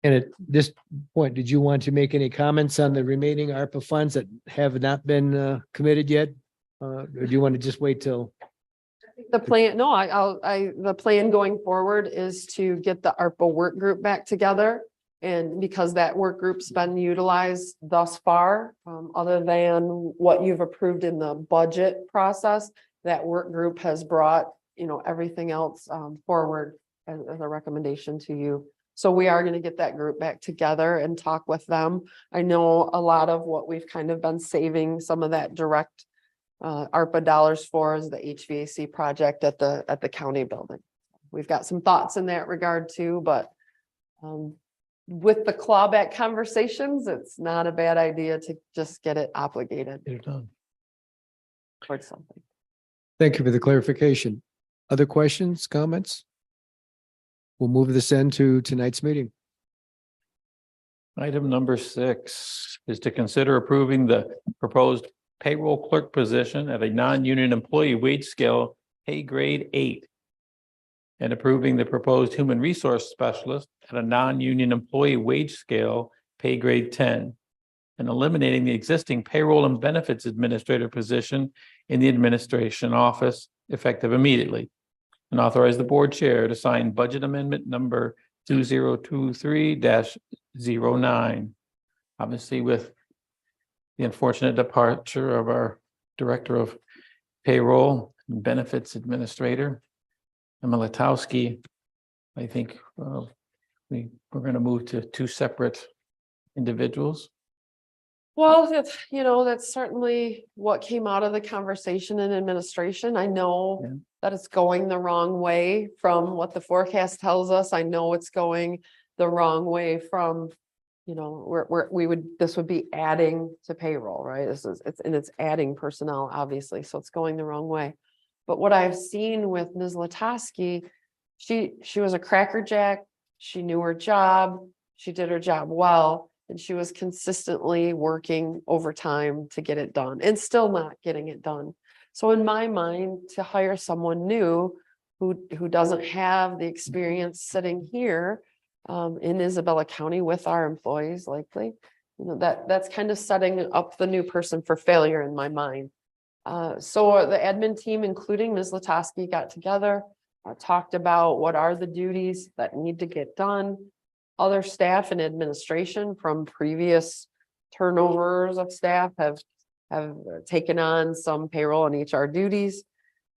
And at this point, did you want to make any comments on the remaining ARPA funds that have not been committed yet? Or do you want to just wait till? The plan, no, the plan going forward is to get the ARPA work group back together. And because that work group's been utilized thus far, other than what you've approved in the budget process, that work group has brought, everything else forward as a recommendation to you. So we are going to get that group back together and talk with them. I know a lot of what we've kind of been saving some of that direct ARPA dollars for is the HVAC project at the county building. We've got some thoughts in that regard too, but with the clawback conversations, it's not a bad idea to just get it obligated towards something. Thank you for the clarification. Other questions, comments? We'll move this into tonight's meeting. Item number 6 is to consider approving the proposed payroll clerk position at a non-union employee wage scale, pay grade 8. And approving the proposed human resource specialist at a non-union employee wage scale, pay grade 10. And eliminating the existing payroll and benefits administrator position in the administration office effective immediately. And authorize the board chair to sign budget amendment number 2023-09. Obviously, with the unfortunate departure of our director of payroll and benefits administrator, Emma Latowski, I think we're going to move to 2 separate individuals. Well, that's certainly what came out of the conversation in administration. I know that it's going the wrong way from what the forecast tells us. I know it's going the wrong way from, this would be adding to payroll, right? It's adding personnel, obviously, so it's going the wrong way. But what I've seen with Ms. Latowski, she was a crackerjack. She knew her job. She did her job well. And she was consistently working overtime to get it done and still not getting it done. So in my mind, to hire someone new who doesn't have the experience sitting here in Isabella County with our employees likely, that's kind of setting up the new person for failure in my mind. So the admin team, including Ms. Latowski, got together, talked about what are the duties that need to get done. Other staff and administration from previous turnovers of staff have taken on some payroll and HR duties.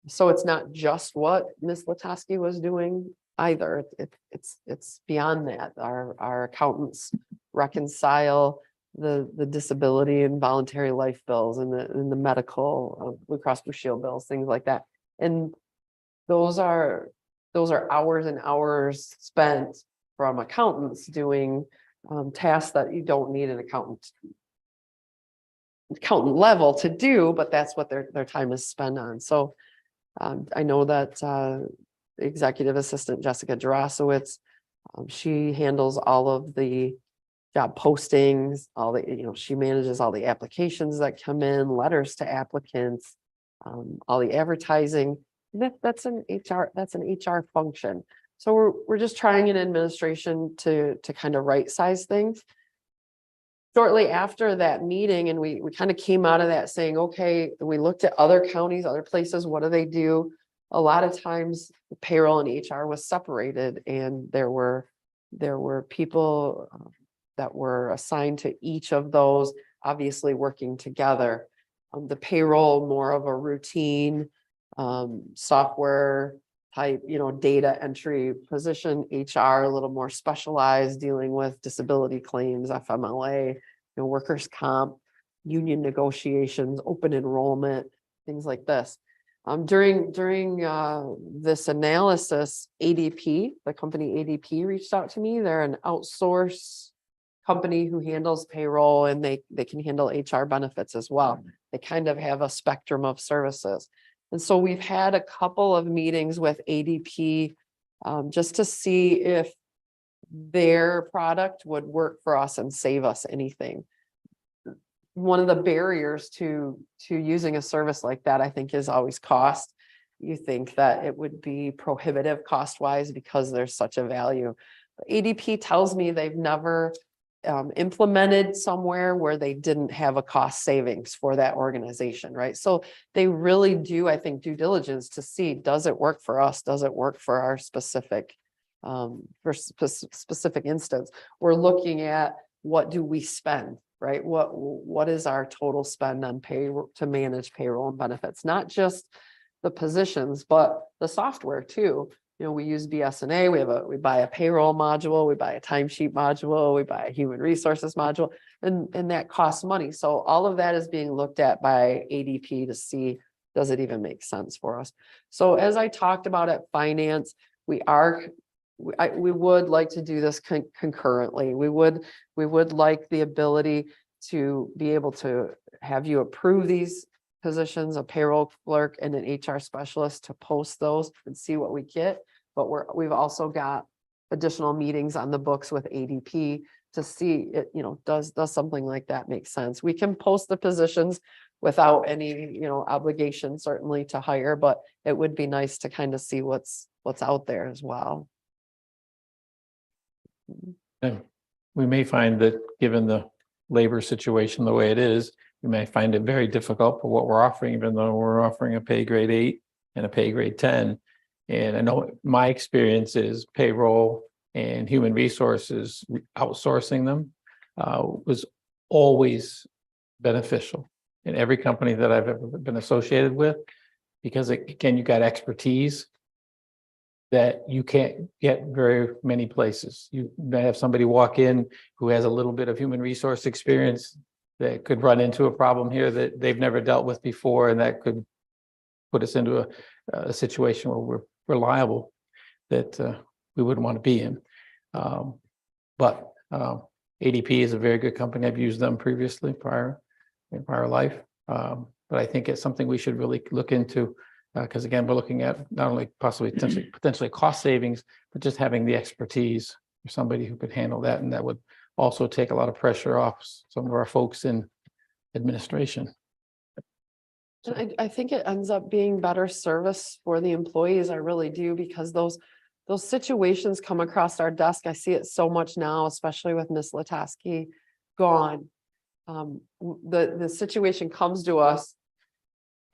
So it's not just what Ms. Latowski was doing either. It's beyond that. Our accountants reconcile the disability and voluntary life bills and the medical Blue Cross Blue Shield bills, things like that. And those are hours and hours spent from accountants doing tasks that you don't need an accountant level to do, but that's what their time is spent on. So I know that Executive Assistant Jessica Jarosowitz, she handles all of the job postings, all the, she manages all the applications that come in, letters to applicants, all the advertising. That's an HR function. So we're just trying in administration to kind of right size things. Shortly after that meeting, and we kind of came out of that saying, okay, we looked at other counties, other places, what do they do? A lot of times payroll and HR was separated, and there were people that were assigned to each of those, obviously working together. The payroll, more of a routine software type, data entry position. HR, a little more specialized, dealing with disability claims, FMLA, workers' comp, union negotiations, open enrollment, things like this. During this analysis, ADP, the company ADP, reached out to me. They're an outsource company who handles payroll, and they can handle HR benefits as well. They kind of have a spectrum of services. And so we've had a couple of meetings with ADP just to see if their product would work for us and save us anything. One of the barriers to using a service like that, I think, is always cost. You think that it would be prohibitive cost-wise because there's such a value. ADP tells me they've never implemented somewhere where they didn't have a cost savings for that organization, right? So they really do, I think, due diligence to see, does it work for us? Does it work for our specific instance? We're looking at, what do we spend, right? What is our total spend on payroll to manage payroll and benefits? Not just the positions, but the software too. We use BSNA, we buy a payroll module, we buy a timesheet module, we buy a human resources module, and that costs money. So all of that is being looked at by ADP to see, does it even make sense for us? So as I talked about at finance, we would like to do this concurrently. We would like the ability to be able to have you approve these positions, a payroll clerk and an HR specialist, to post those and see what we get. But we've also got additional meetings on the books with ADP to see it, does something like that make sense? We can post the positions without any, obligation certainly to hire, but it would be nice to kind of see what's out there as well. And we may find that, given the labor situation the way it is, we may find it very difficult for what we're offering, even though we're offering a pay grade 8 and a pay grade 10. And I know my experience is payroll and human resources, outsourcing them was always beneficial in every company that I've ever been associated with, because again, you got expertise that you can't get very many places. You may have somebody walk in who has a little bit of human resource experience that could run into a problem here that they've never dealt with before, and that could put us into a situation where we're reliable that we wouldn't want to be in. But ADP is a very good company. I've used them previously, in prior life. But I think it's something we should really look into, because again, we're looking at not only possibly potentially cost savings, but just having the expertise for somebody who could handle that, and that would also take a lot of pressure off some of our folks in administration. I think it ends up being better service for the employees. I really do, because those situations come across our desk. I see it so much now, especially with Miss Lataski gone. The situation comes to us,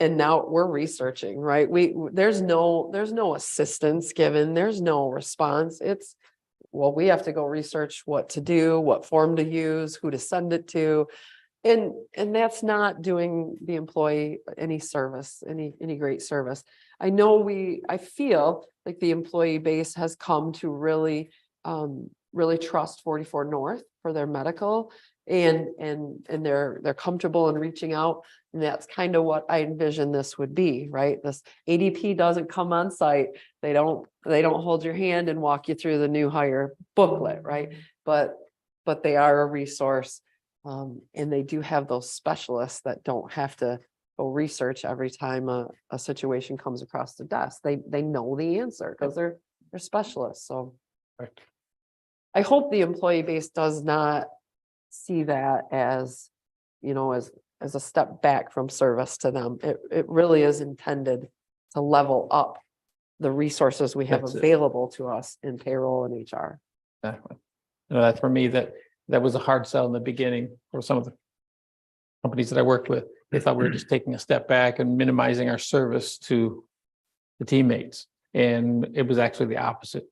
and now we're researching, right? There's no assistance given. There's no response. It's, well, we have to go research what to do, what form to use, who to send it to. And that's not doing the employee any service, any great service. I feel like the employee base has come to really trust 44 North for their medical. and they're comfortable in reaching out. And that's kind of what I envision this would be, right? This ADP doesn't come on site. They don't hold your hand and walk you through the new hire booklet, right? But they are a resource. And they do have those specialists that don't have to go research every time a situation comes across the desk. They know the answer because they're specialists. So I hope the employee base does not see that as, as a step back from service to them. It really is intended to level up the resources we have That's it. available to us in payroll and HR. Exactly. That for me, that was a hard sell in the beginning for some of the companies that I worked with. They thought we were just taking a step back and minimizing our service to the teammates. And it was actually the opposite.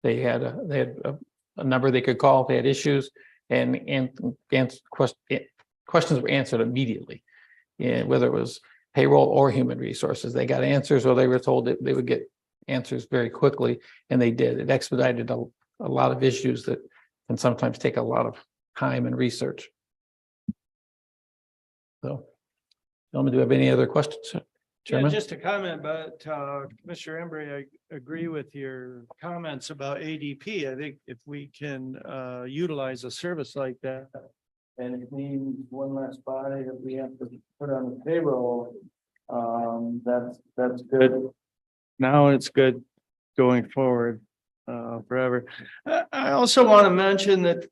They had a number they could call if they had issues, and questions were answered immediately. And whether it was payroll or human resources, they got answers, or they were told that they would get answers very quickly, and they did. It expedited a lot of issues that can sometimes take a lot of time and research. So, gentlemen, do you have any other questions? Yeah, Chairman? just a comment, but Commissioner Embry, I agree with your comments about ADP. I think if we can utilize a service like that, and it means one less body that we have to put on the payroll, that's good. Now it's good going forward forever. I also want to mention that,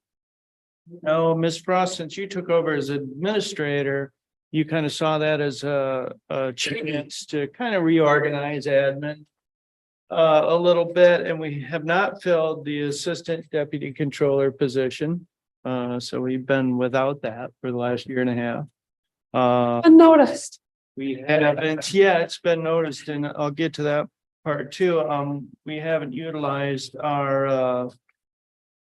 Ms. Frost, since you took over as administrator, you kind of saw that as a chance to kind of reorganize admin a little bit, and we have not filled the assistant deputy controller position. So we've been without that for the last year and a half. Unnoticed. We haven't, yeah, it's been noticed, and I'll get to that part too. We haven't utilized our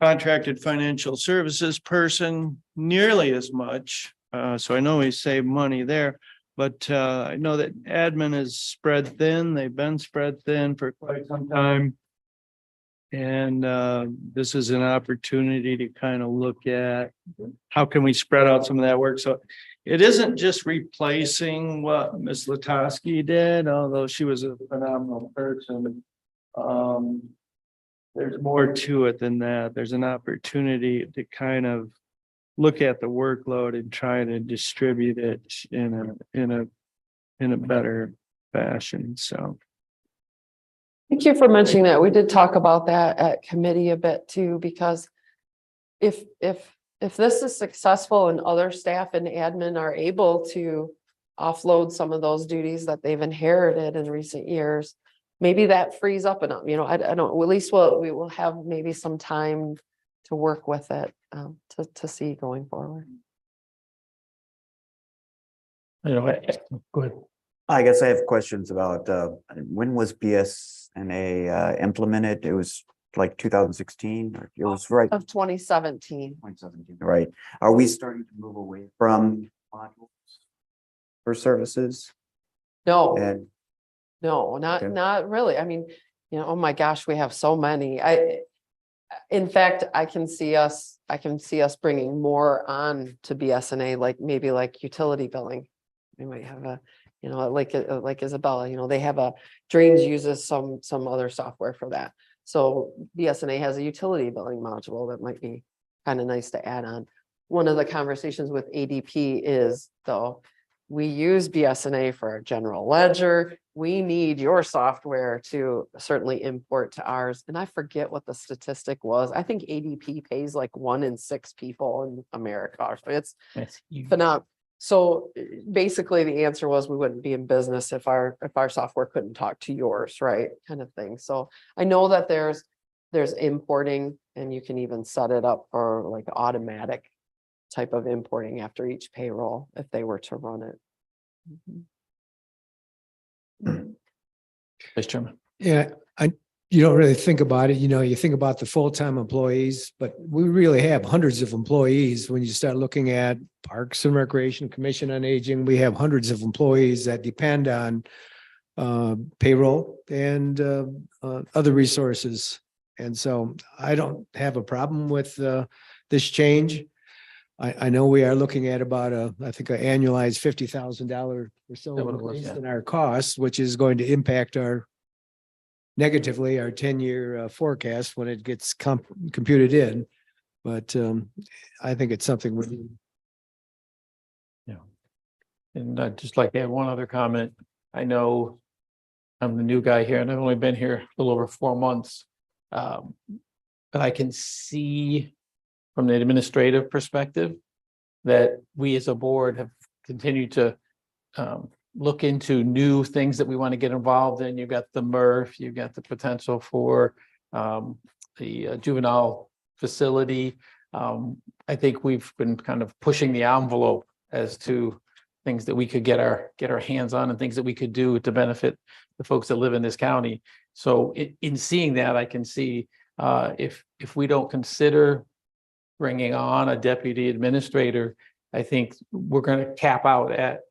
contracted financial services person nearly as much. So I know we save money there, but I know that admin is spread thin. They've been spread thin for quite some time. And this is an opportunity to kind of look at how can we spread out some of that work. So it isn't just replacing what Ms. Latosky did, although she was a phenomenal person. There's more to it than that. There's an opportunity to kind of look at the workload and try to distribute it in a better fashion. So. Thank you for mentioning that. We did talk about that at committee a bit too, because if this is successful and other staff and admin are able to offload some of those duties that they've inherited in recent years, maybe that frees up enough, I don't, at least we will have maybe some time to work with it, to see going forward. Go ahead. I guess I have questions about when was BSNA implemented? It was like 2016, or it was right. Of 2017. 2017, right? Are we starting to move away from modules for services? No, And no, Okay. not really. I mean, oh my gosh, we have so many. In fact, I can see us bringing more on to BSNA, like maybe like utility billing. We might have a, like Isabella, they have Drains uses some other software for that. So BSNA has a utility billing module that might be kind of nice to add on. One of the conversations with ADP is, though, we use BSNA for our general ledger. We need your software to certainly import to ours. And I forget what the statistic was. I think ADP pays like 1 in 6 people in America. It's phenomenal. So basically the answer was we wouldn't be in business if our software couldn't talk to yours, right? Kind of thing. So I know that there's importing, and you can even set it up for like automatic type of importing after each payroll if they were to run it. Vice Chairman. Yeah, you don't really think about it, you think about the full-time employees, but we really have hundreds of employees. When you start looking at Parks and Recreation, Commission on Aging, we have hundreds of employees that depend on payroll and other resources. And so I don't have a problem with this change. I know we are looking at about I think an annualized $50,000 or so That what it was, increase yeah. in our costs, which is going to impact negatively our 10-year forecast when it gets computed in. But I think it's something we need. And I'd just like to add one other comment. I know I'm the new guy here and I've only been here a little over 4 months. But I can see from the administrative perspective that we as a board have continued to look into new things that we want to get involved in. You've got the MRF, you've got the potential for the juvenile facility. I think we've been kind of pushing the envelope as to things that we could get our hands on and things that we could do to benefit the folks that live in this county. So in seeing that, I can see if we don't consider bringing on a deputy administrator, I think we're going to cap out at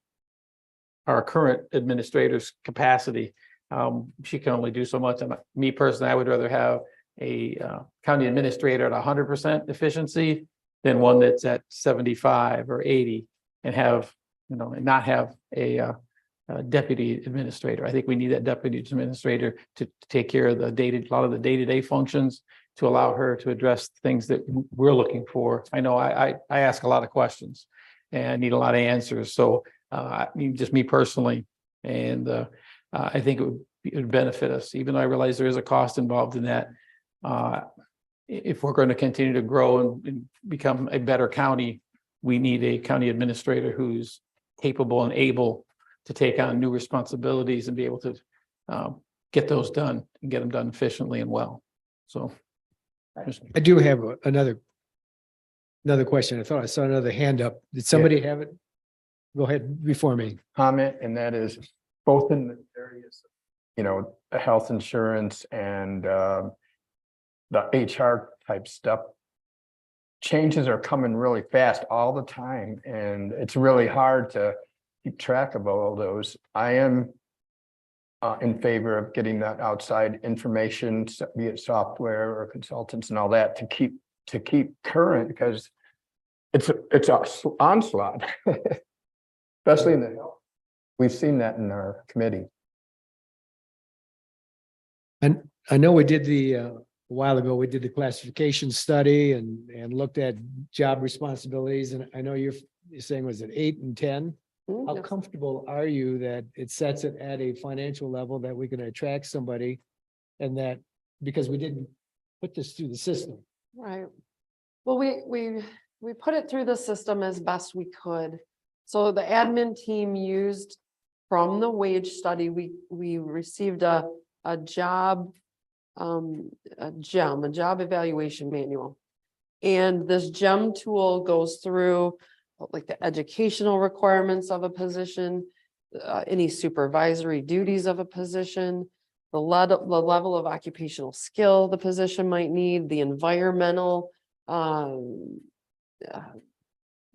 our current administrator's capacity. She can only do so much. And me personally, I would rather have a county administrator at 100% efficiency than one that's at 75 or 80 and have, and not have a deputy administrator. I think we need that deputy administrator to take care of a lot of the day-to-day functions, to allow her to address things that we're looking for. I know I ask a lot of questions and I need a lot of answers. So just me personally, and I think it would benefit us, even though I realize there is a cost involved in that. If we're going to continue to grow and become a better county, we need a county administrator who's capable and able to take on new responsibilities and be able to get those done and get them done efficiently and well. So. I do have another question. I thought I saw another hand up. Did somebody have it? Go ahead before me. Comment, and that is both in the areas, the health insurance and the HR type stuff. Changes are coming really fast all the time, and it's really hard to keep track of all those. I am in favor of getting that outside information, be it software or consultants and all that, to keep current, because it's a onslaught, especially in the health. We've seen that in our committee. And I know we did a while ago, we did the classification study and looked at job responsibilities. And I know you're saying, was it 8 and 10? How comfortable are you that it sets it at a financial level that we can attract somebody, and that because we didn't put this through the system? Right. Well, we put it through the system as best we could. So the admin team used from the wage study, we received a job evaluation manual. And this GEM tool goes through like the educational requirements of a position, any supervisory duties of a position, the level of occupational skill the position might need, the environmental, the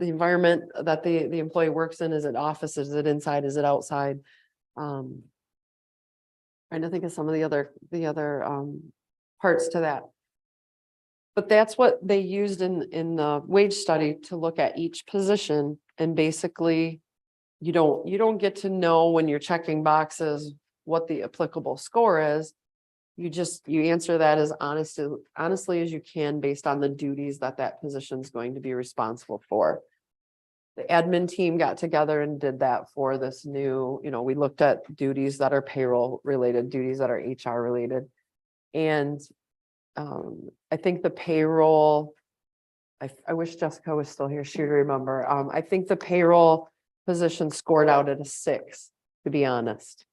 environment that the employee works in. Is it office? Is it inside? Is it outside? Trying to think of some of the other parts to that. But that's what they used in the wage study to look at each position. And basically, you don't get to know when you're checking boxes what the applicable score is. You answer that as honestly as you can based on the duties that position is going to be responsible for. The admin team got together and did that for this new, we looked at duties that are payroll related, duties that are HR related. And I think the payroll, I wish Jessica was still here, she'd remember. I think the payroll position scored out at a 6, to be honest.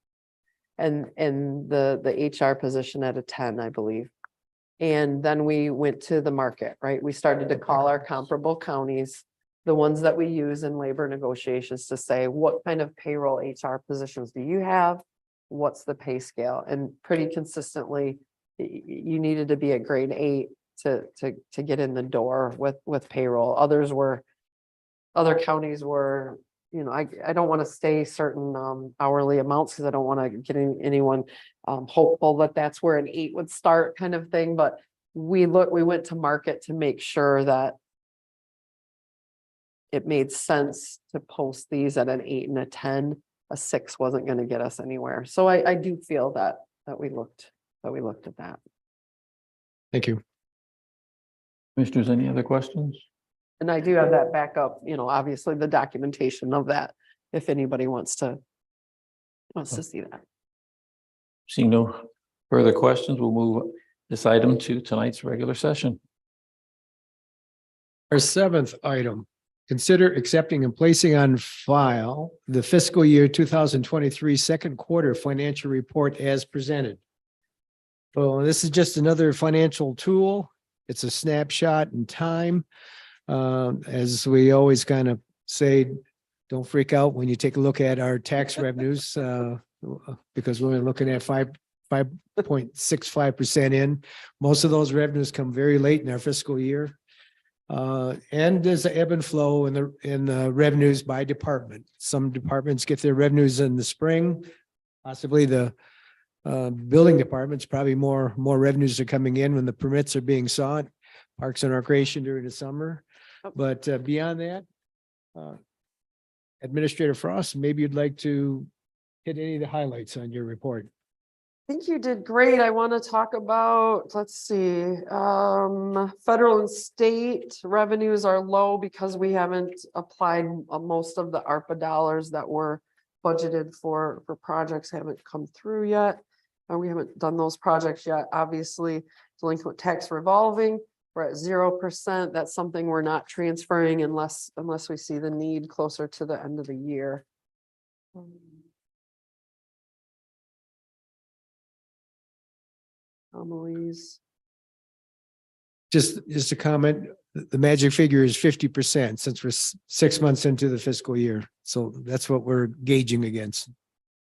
And the HR position at a 10, I believe. And then we went to the market, right? We started to call our comparable counties, the ones that we use in labor negotiations, to say, what kind of payroll HR positions do you have? What's the pay scale? And pretty consistently, you needed to be at grade 8 to get in the door with payroll. Other counties were, I don't want to say certain hourly amounts because I don't want to get anyone hopeful that that's where an 8 would start, kind of thing. But we went to market to make sure that it made sense to post these at an 8 and a 10. A 6 wasn't going to get us anywhere. So I do feel that we looked at that. Thank you. Commissioners, any other questions? And I do have that backup, obviously the documentation of that, if anybody wants to see that. Seeing no further questions, we'll move this item to tonight's regular session. Our 7th item, consider accepting and placing on file the fiscal year 2023 second quarter financial report as presented. So this is just another financial tool. It's a snapshot in time. As we always kind of say, don't freak out when you take a look at our tax revenues, because we're looking at 5.65% in. Most of those revenues come very late in our fiscal year. And there's an ebb and flow in the revenues by department. Some departments get their revenues in the spring, possibly the building departments, probably more revenues are coming in when the permits are being sought, Parks and Recreation during the summer. But beyond that, Administrator Frost, maybe you'd like to hit any of the highlights on your report. I think you did great. I want to talk about, let's see, federal and state revenues are low because we haven't applied most of the ARPA dollars that were budgeted for projects haven't come through yet. And we haven't done those projects yet. Obviously, delinquent tax revolving, we're at 0%. That's something we're not transferring unless we see the need closer to the end of the year. Anomalies. Just a comment, the magic figure is 50% since we're 6 months into the fiscal year. So that's what we're gauging against,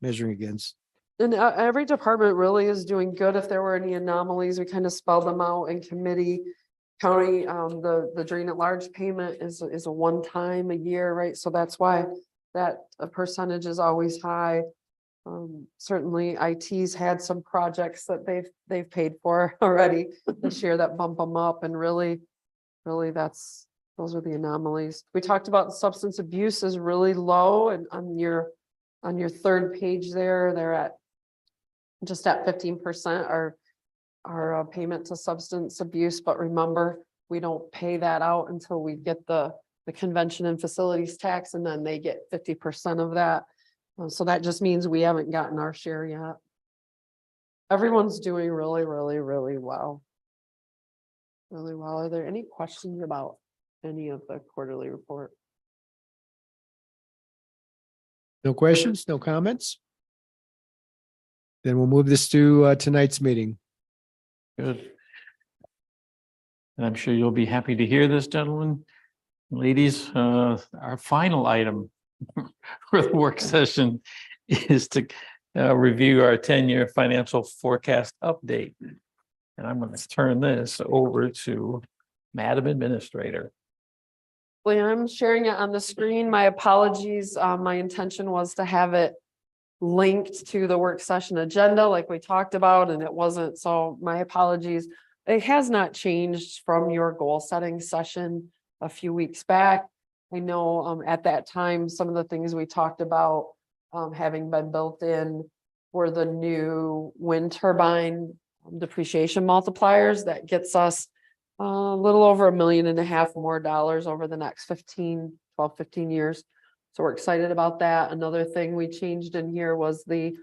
measuring against. And every department really is doing good. If there were any anomalies, we kind of spelled them out in committee. County, the drain at large payment is a one-time a year, right? So that's why that percentage is always high. Certainly IT's had some projects that they've paid for already this year that bump them up, and really those are the anomalies. We talked about substance abuse is really low, and on your third page there, they're at just at 15% our payment to substance abuse. But remember, we don't pay that out until we get the convention and facilities tax, and then they get 50% of that. So that just means we haven't gotten our share yet. Everyone's doing really, really, really well. Really well. Are there any questions about any of the quarterly report? No questions, no comments? Then we'll move this to tonight's meeting. Good. And I'm sure you'll be happy to hear this, gentlemen, ladies. Our final item for the work session is to review our 10-year financial forecast update. And I'm going to turn this over to Madam Administrator. Well, I'm sharing it on the screen. My apologies. My intention was to have it linked to the work session agenda like we talked about, and it wasn't. So my apologies. It has not changed from your goal setting session a few weeks back. I know at that time, some of the things we talked about having been built in were the new wind turbine depreciation multipliers that gets us a little over $1.5 million more over the next 12, 15 years. So we're excited about that. Another thing we changed in here was the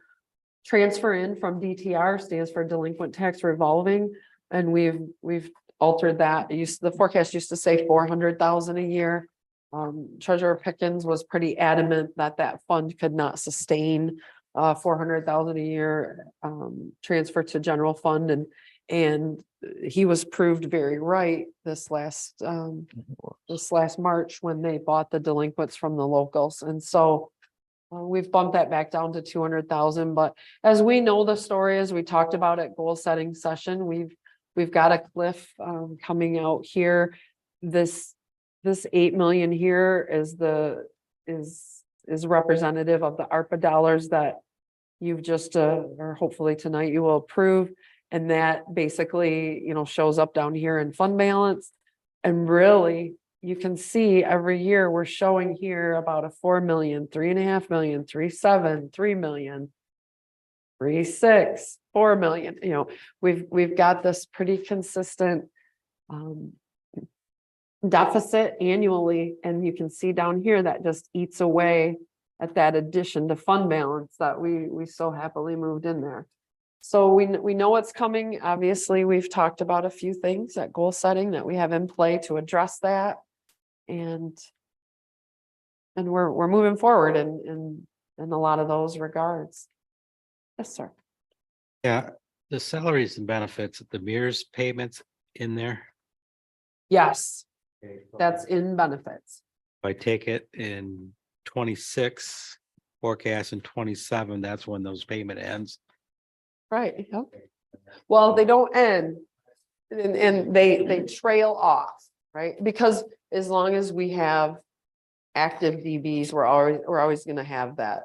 transfer in from DTR, stands for delinquent tax revolving. And we've altered that. The forecast used to say 400,000 a year. Treasurer Pickens was pretty adamant that fund could not sustain 400,000 a year transfer to general fund, and he was proved very right this last March when they bought the delinquents from the locals. And so we've bumped that back down to 200,000. But as we know the story, as we talked about at goal setting session, we've got a cliff coming out here. This 8 million here is representative of the ARPA dollars that you've just or hopefully tonight you will approve. And that basically, shows up down here in fund balance. And really you can see every year we're showing here about a 4 million, 3.5 million, 3.7, 3 million. 3.6, 4 million, we've got this pretty consistent deficit annually, and you can see down here that just eats away at that addition to fund balance that we so happily moved in there. So we know what's coming. Obviously, we've talked about a few things at goal setting that we have in play to address that. And we're moving forward in a lot of those regards. Yes, sir. Yeah, the salaries and benefits, the MERS payments in there. Yes, that's in benefits. If I take it in 26, forecast in 27, that's when those payment ends. Right. Yep. Well, they don't end, and they trail off, right? Because as long as we have active DBs, we're always going to have that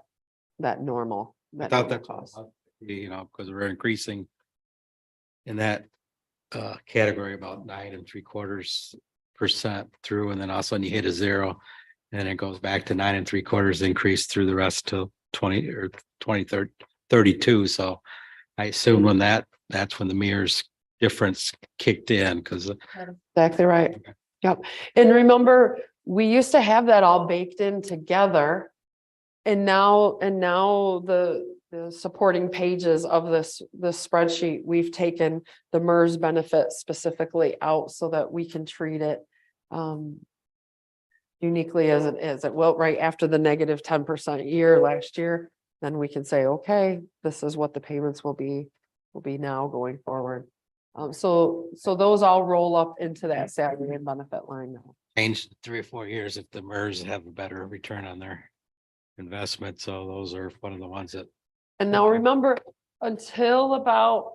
normal. I thought that's cost, because we're increasing in that category about 9.75% through, and then all of a sudden you hit a zero, and it goes back to 9.75% increase through the rest till 20 or 2032. So I assume when that's when the MERS difference kicked in, because Exactly right. Yep. And remember, we used to have that all baked in together. And now the supporting pages of this spreadsheet, we've taken the MERS benefit specifically out so that we can treat it uniquely as it will, right after the negative 10% year last year. Then we can say, okay, this is what the payments will be now going forward. So those all roll up into that salary and benefit line now. changed 3 or 4 years if the MERS have a better return on their investment. So those are one of the ones that. And now remember, until about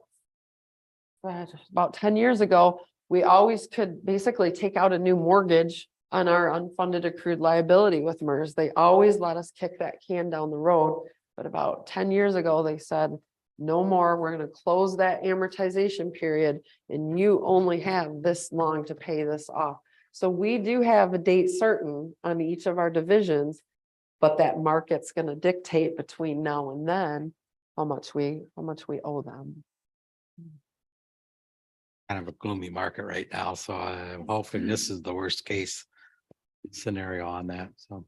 10 years ago, we always could basically take out a new mortgage on our unfunded accrued liability with MERS. They always let us kick that can down the road. But about 10 years ago, they said, no more, we're going to close that amortization period and you only have this long to pay this off. So we do have a date certain on each of our divisions, but that market's going to dictate between now and then how much we owe them. Kind of a gloomy market right now. So I'm hoping this is the worst case scenario on that. So.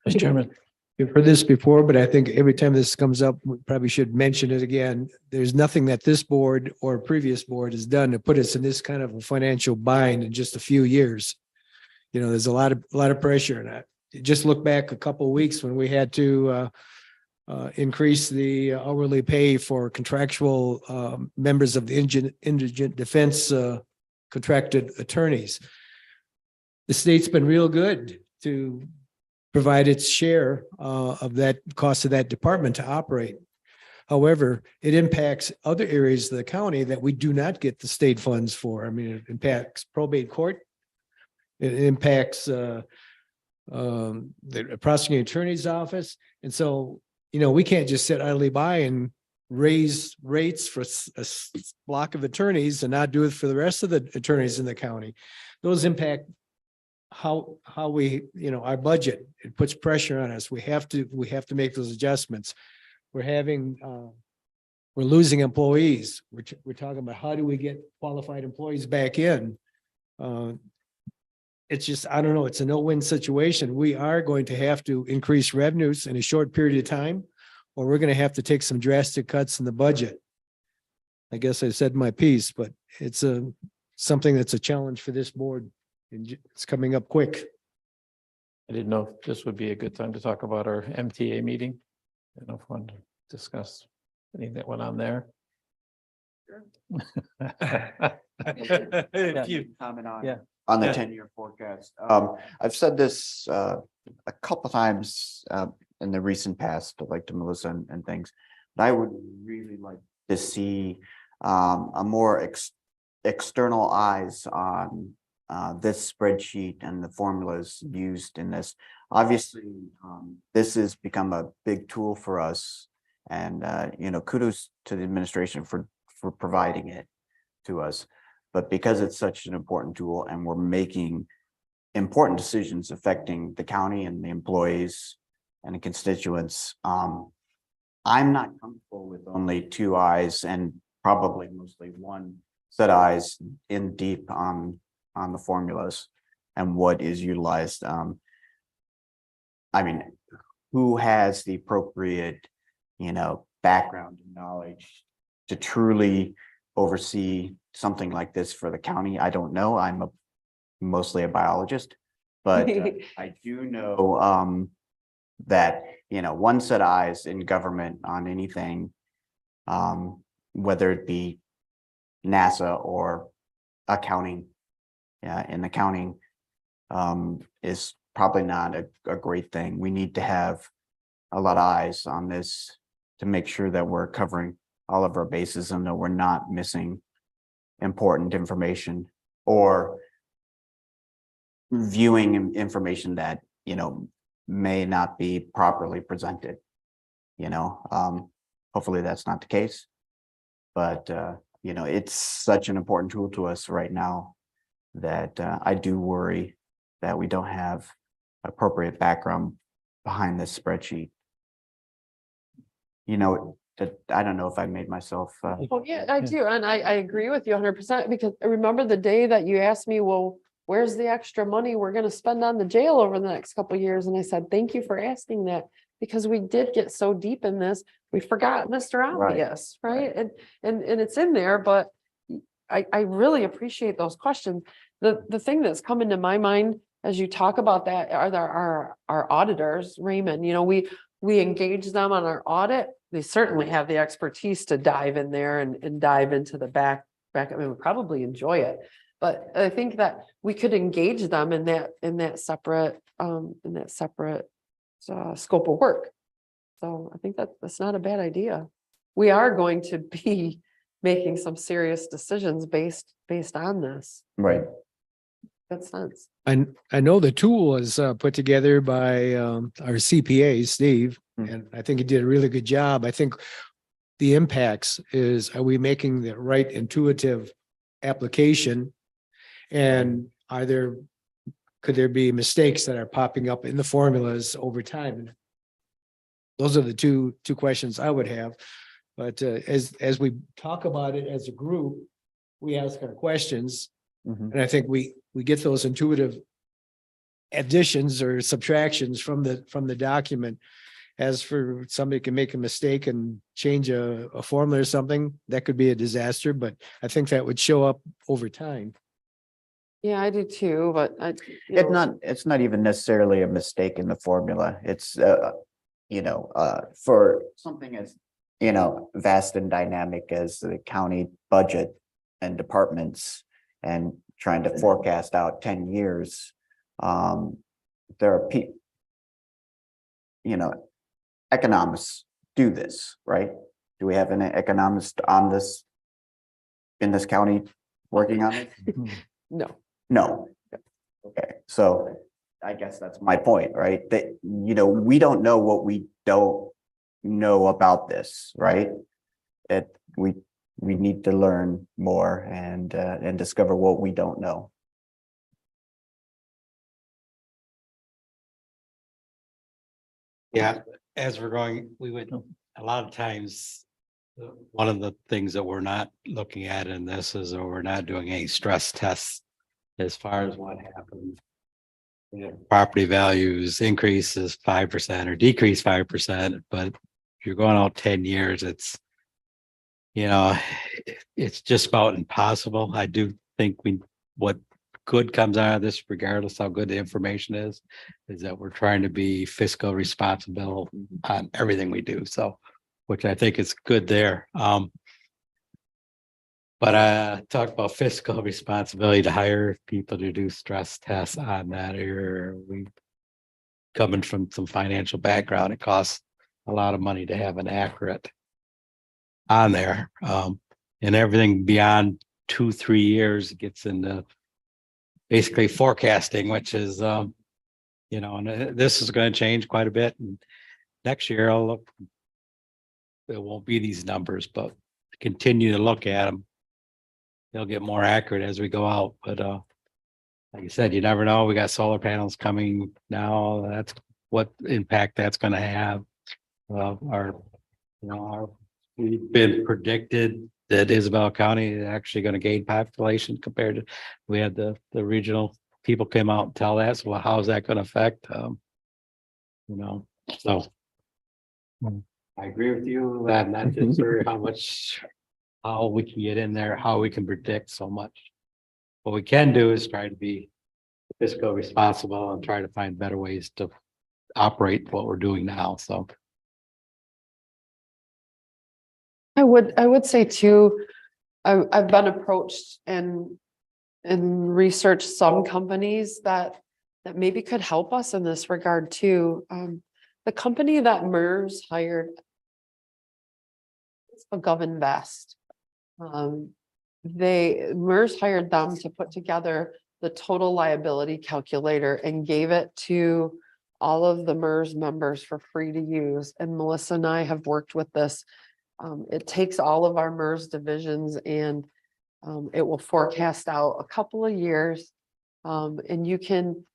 Mr. Chairman. You've heard this before, but I think every time this comes up, we probably should mention it again. There's nothing that this board or previous board has done to put us in this kind of a financial bind in just a few years. There's a lot of pressure in that. Just look back a couple of weeks when we had to increase the hourly pay for contractual members of the indigent defense contracted attorneys. The state's been real good to provide its share of that cost of that department to operate. However, it impacts other areas of the county that we do not get the state funds for. I mean, it impacts probate court. It impacts the prosecuting attorney's office. And so, we can't just sit idly by and raise rates for a block of attorneys and not do it for the rest of the attorneys in the county. Those impact how we, our budget. It puts pressure on us. We have to make those adjustments. We're losing employees. We're talking about how do we get qualified employees back in? It's just, I don't know, it's a no-win situation. We are going to have to increase revenues in a short period of time, or we're going to have to take some drastic cuts in the budget. I guess I said my piece, but it's something that's a challenge for this board. And it's coming up quick. I didn't know if this would be a good time to talk about our MTA meeting. I don't know if we want to discuss anything that went on there. If you comment on. Yeah. On the Yeah. 10-year forecast. I've said this a couple times in the recent past, like to Melissa and things. But I would really like to see a more external eyes on this spreadsheet and the formulas used in this. Obviously, this has become a big tool for us, and kudos to the administration for providing it to us. But because it's such an important tool and we're making important decisions affecting the county and the employees and the constituents, I'm not comfortable with only two eyes and probably mostly one set of eyes in deep on the formulas and what is utilized. I mean, who has the appropriate, background and knowledge to truly oversee something like this for the county? I don't know. I'm mostly a biologist, but I do know that, one set of eyes in government on anything, whether it be NASA or accounting, in accounting, is probably not a great thing. We need to have a lot of eyes on this to make sure that we're covering all of our bases and that we're not missing important information or viewing information that, may not be properly presented. Hopefully that's not the case. But, it's such an important tool to us right now that I do worry that we don't have appropriate background behind this spreadsheet. That I don't know if I made myself. Well, yeah, I do. And I agree with you 100% because I remember the day that you asked me, well, where's the extra money we're going to spend on the jail over the next couple of years? And I said, thank you for asking that, because we did get so deep in this. We forgot Mr. Obvious, right? And it's in there, but I really appreciate those questions. The thing that's coming to my mind as you talk about that are our auditors, Raymond. We engage them on our audit. They certainly have the expertise to dive in there and dive into the back. I mean, we probably enjoy it, but I think that we could engage them in that separate scope of work. So I think that's not a bad idea. We are going to be making some serious decisions based on this. Right. Makes sense. I know the tool was put together by our CPA, Steve, and I think he did a really good job. I think the impacts is, are we making the right intuitive application? And could there be mistakes that are popping up in the formulas over time? Those are the two questions I would have. But as we talk about it as a group, we ask our questions. And I think we get those intuitive additions or subtractions from the document. As for somebody can make a mistake and change a formula or something, that could be a disaster, but I think that would show up over time. Yeah, I do too, but It's not even necessarily a mistake in the formula. It's for something as vast and dynamic as the county budget and departments and trying to forecast out 10 years. There are economists do this, right? Do we have an economist on this in this county working on it? No. Okay, so I guess that's my point, right? That, we don't know what we don't know about this, right? We need to learn more and discover what we don't know. Yeah, as we're going, we would, a lot of times, one of the things that we're not looking at in this is, or we're not doing any stress tests as far as what happens. Property values increases 5% or decrease 5%, but if you're going out 10 years, it's just about impossible. I do think what good comes out of this, regardless how good the information is that we're trying to be fiscal responsible on everything we do. So, which I think is good there. But I talked about fiscal responsibility to hire people to do stress tests on that area. We coming from some financial background, it costs a lot of money to have an accurate on there. And everything beyond 2-3 years gets into basically forecasting, which is, and this is going to change quite a bit. And next year, it won't be these numbers, but continue to look at them they'll get more accurate as we go out, but like you said, you never know. We got solar panels coming now. That's what impact that's gonna have. We've been predicted that Isabel County is actually gonna gain population compared to, we had the regional people came out and tell that, so how's that gonna affect, so. I agree with you, that not just for how we can get in there, how we can predict so much. What we can do is try to be fiscal responsible and try to find better ways to operate what we're doing now, so. I would say too, I've been approached and researched some companies that maybe could help us in this regard too. The company that MERS hired, it's a GovInvest. MERS hired them to put together the total liability calculator and gave it to all of the MERS members for free to use. And Melissa and I have worked with this. It takes all of our MERS divisions and it will forecast out a couple of years. And you can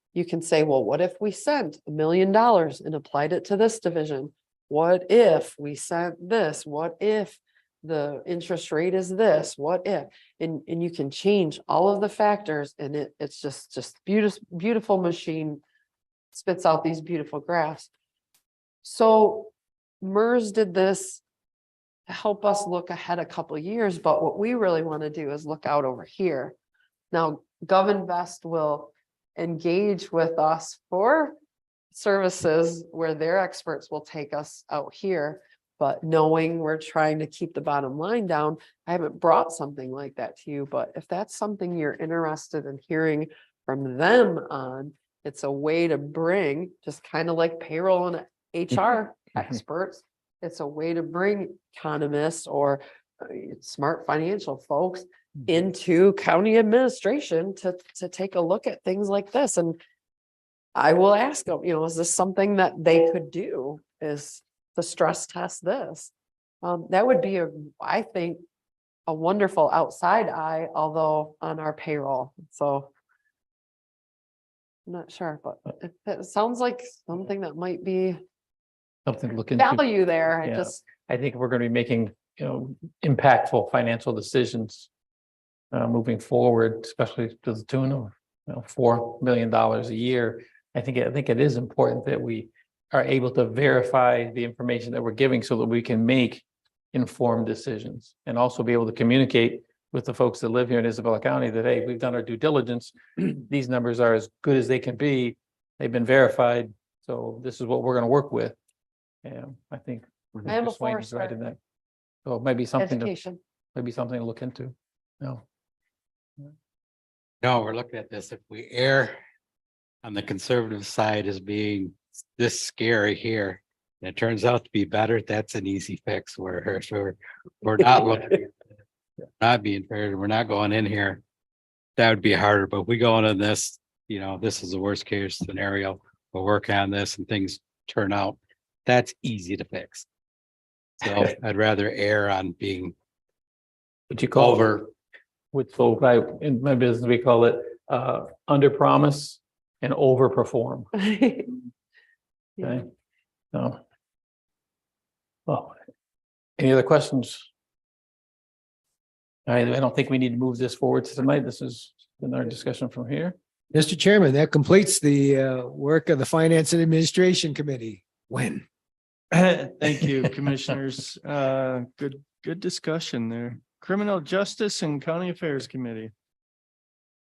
say, well, what if we sent $1 million and applied it to this division? What if we sent this? What if the interest rate is this? What if? And you can change all of the factors, and it's just beautiful machine, spits out these beautiful graphs. So MERS did this to help us look ahead a couple of years, but what we really want to do is look out over here. Now, GovInvest will engage with us for services where their experts will take us out here. But knowing we're trying to keep the bottom line down, I haven't brought something like that to you. But if that's something you're interested in hearing from them on, it's a way to bring, just kind of like payroll and HR experts, it's a way to bring economists or smart financial folks into county administration to take a look at things like this. And I will ask them, is this something that they could do? Is to stress test this? That would be I think, a wonderful outside eye, although on our payroll. So I'm not sure, but it sounds like something that might be Something to look into. value there. Yeah. I think we're going to be making, impactful financial decisions moving forward, especially to the tune of $4 million a year. I think it is important that we are able to verify the information that we're giving so that we can make informed decisions and also be able to communicate with the folks that live here in Isabella County that, hey, we've done our due diligence. These numbers are as good as they can be. They've been verified. So this is what we're going to work with. And I think I am a Mr. Swain is right in that. So it might be something education. to look into. No. No, we're looking at this, if we err on the conservative side as being this scary here, and it turns out to be better, that's an easy fix. We're not looking, not being fair, we're not going in here. That would be harder, but if we go into this, this is the worst case scenario. We'll work on this and things turn out. That's easy to fix. So I'd rather err on being What you call over. in my business, we call it under promise and over perform. Yeah. Okay. So. Well, any other questions? I don't think we need to move this forward to tonight. This is in our discussion from here. Mr. Chairman, that completes the work of the Finance and Administration Committee. When? Thank you, commissioners. Good discussion there. Criminal Justice and County Affairs Committee.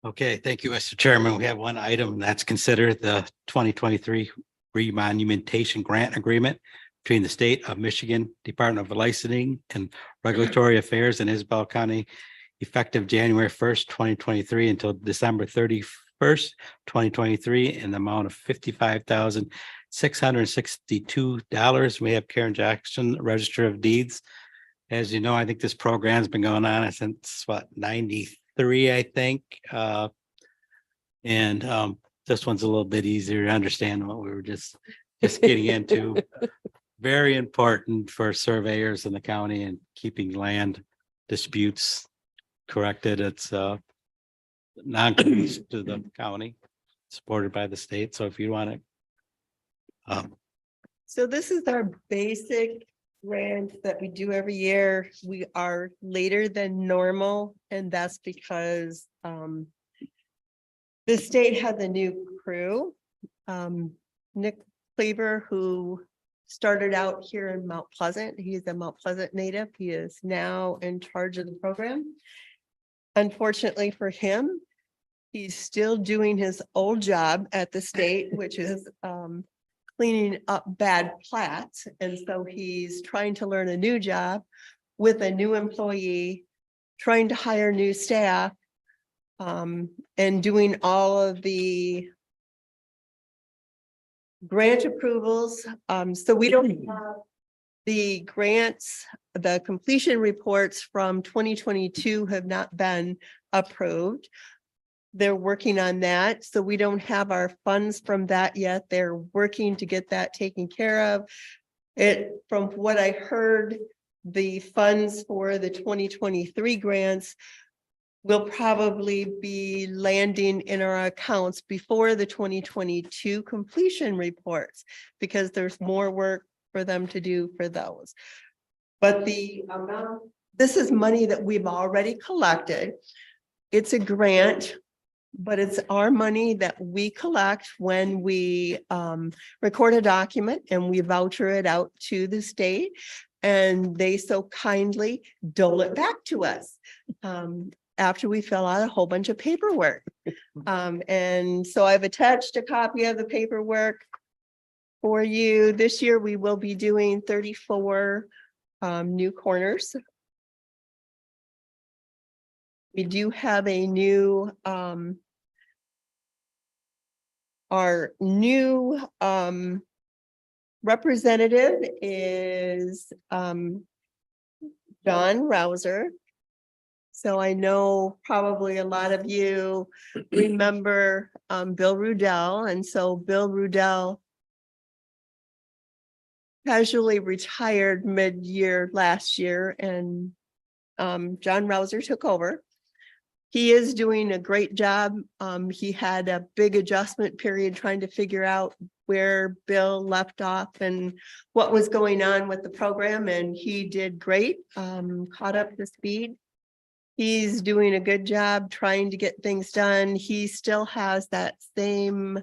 Okay, thank you, Mr. Chairman. We have one item that's considered the 2023 remonumentation grant agreement between the state of Michigan Department of Licensing and Regulatory Affairs and Isabel County, effective January 1st, 2023 until December 31st, 2023, in the amount of $55,662. We have Karen Jackson, Register of Deeds. As you know, I think this program's been going on since 93, I think. This one's a little bit easier to understand what we were just getting into. Very important for surveyors in the county and keeping land disputes corrected. It's non-committal to the county, supported by the state. So if you want to. So this is our basic grant that we do every year. We are later than normal, and that's because the state has a new crew. Nick Cleaver, who started out here in Mount Pleasant. He's a Mount Pleasant native. He is now in charge of the program. Unfortunately for him, he's still doing his old job at the state, which is cleaning up bad plats. And so he's trying to learn a new job with a new employee, trying to hire new staff, and doing all of the grant approvals. So we don't have the grants, the completion reports from 2022 have not been approved. They're working on that, so we don't have our funds from that yet. They're working to get that taken care of. From what I heard, the funds for the 2023 grants will probably be landing in our accounts before the 2022 completion reports, because there's more work for them to do for those. But the amount, this is money that we've already collected. It's a grant, but it's our money that we collect when we record a document and we voucher it out to the state, and they so kindly dole it back to us after we fill out a whole bunch of paperwork. And so I've attached a copy of the paperwork for you. This year we will be doing 34 new corners. We do have a new, our new representative is John Rouser. So I know probably a lot of you remember Bill Rudell, and so Bill Rudell casually retired mid-year last year, and John Rouser took over. He is doing a great job. He had a big adjustment period trying to figure out where Bill left off and what was going on with the program, and he did great, caught up to speed. He's doing a good job trying to get things done. He still has that same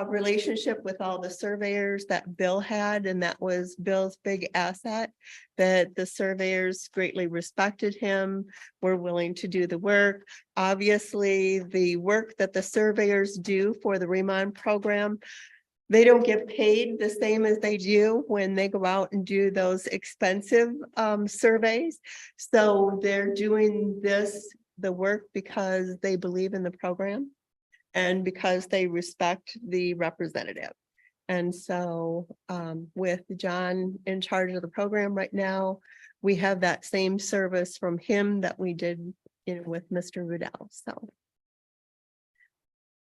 relationship with all the surveyors that Bill had, and that was Bill's big asset, that the surveyors greatly respected him, were willing to do the work. Obviously, the work that the surveyors do for the Remon program, they don't get paid the same as they do when they go out and do those expensive surveys. So they're doing the work because they believe in the program and because they respect the representative. And so with John in charge of the program right now, we have that same service from him that we did with Mr. Rudell. So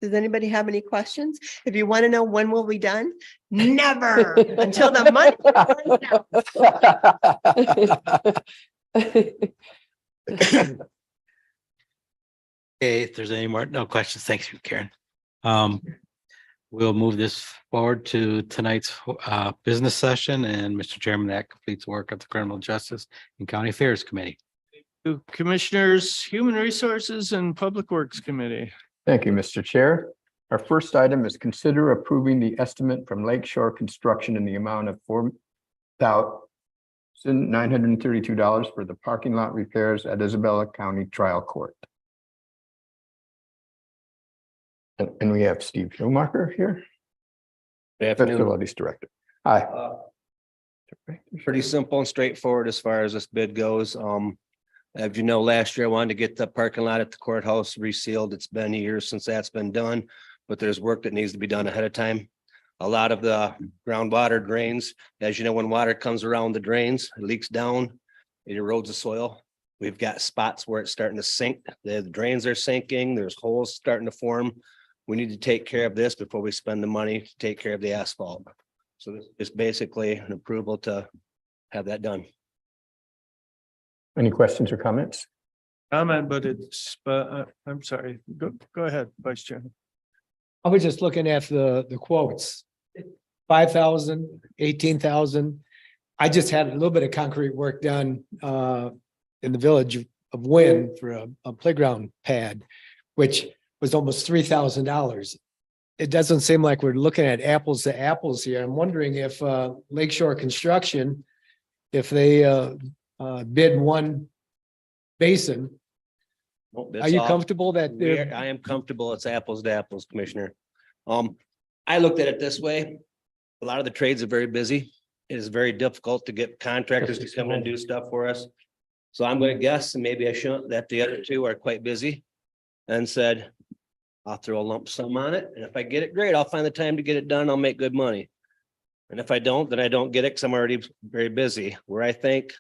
does anybody have any questions? If you want to know when we'll be done, never until the money runs out. Okay, if there's any more, no questions, thanks you, Karen. We'll move this forward to tonight's business session, and Mr. Chairman, that completes work of the Criminal Justice and County Affairs Committee. Commissioners, Human Resources and Public Works Committee. Thank you, Mr. Chair. Our first item is consider approving the estimate from Lakeshore Construction in the amount of $4,932 for the parking lot repairs at Isabella County Trial Court. And we have Steve Schumacher here. Good afternoon. Facilities Director. Hi. Pretty simple and straightforward as far as this bid goes. As you know, last year I wanted to get the parking lot at the courthouse resealed. It's been years since that's been done, but there's work that needs to be done ahead of time. A lot of the groundwater drains, as you know, when water comes around the drains, it leaks down, it erodes the soil. We've got spots where it's starting to sink. The drains are sinking. There's holes starting to form. We need to take care of this before we spend the money to take care of the asphalt. So this is basically an approval to have that done. Any questions or comments? Comment, but I'm sorry. Go ahead, Vice Chairman. I was just looking at the quotes. 5,000, 18,000. I just had a little bit of concrete work done in the village of Wynn for a playground pad, which was almost $3,000. It doesn't seem like we're looking at apples to apples here. I'm wondering if Lakeshore Construction, if they bid one basin, are you comfortable that they're? I am comfortable. It's apples to apples, Commissioner. I looked at it this way. A lot of the trades are very busy. It is very difficult to get contractors to come and do stuff for us. So I'm gonna guess, and maybe I shouldn't, that the other two are quite busy. And said, I'll throw a lump sum on it, and if I get it, great, I'll find the time to get it done, I'll make good money. And if I don't, then I don't get it, because I'm already very busy, where I think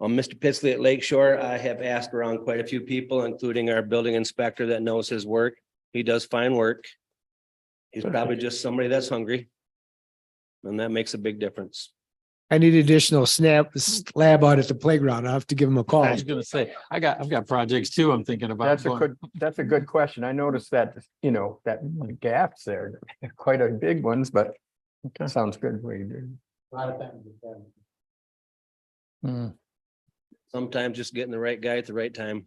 Mr. Pitsley at Lakeshore, I have asked around quite a few people, including our building inspector that knows his work. He does fine work. He's probably just somebody that's hungry. And that makes a big difference. I need additional slab out at the playground. I'll have to give them a call. I was gonna say, I've got projects too I'm thinking about. That's a good question. I noticed that, that gaps there, quite a big ones, but sounds good. Way you do. A lot of times it's done. Sometimes just getting the right guy at the right time.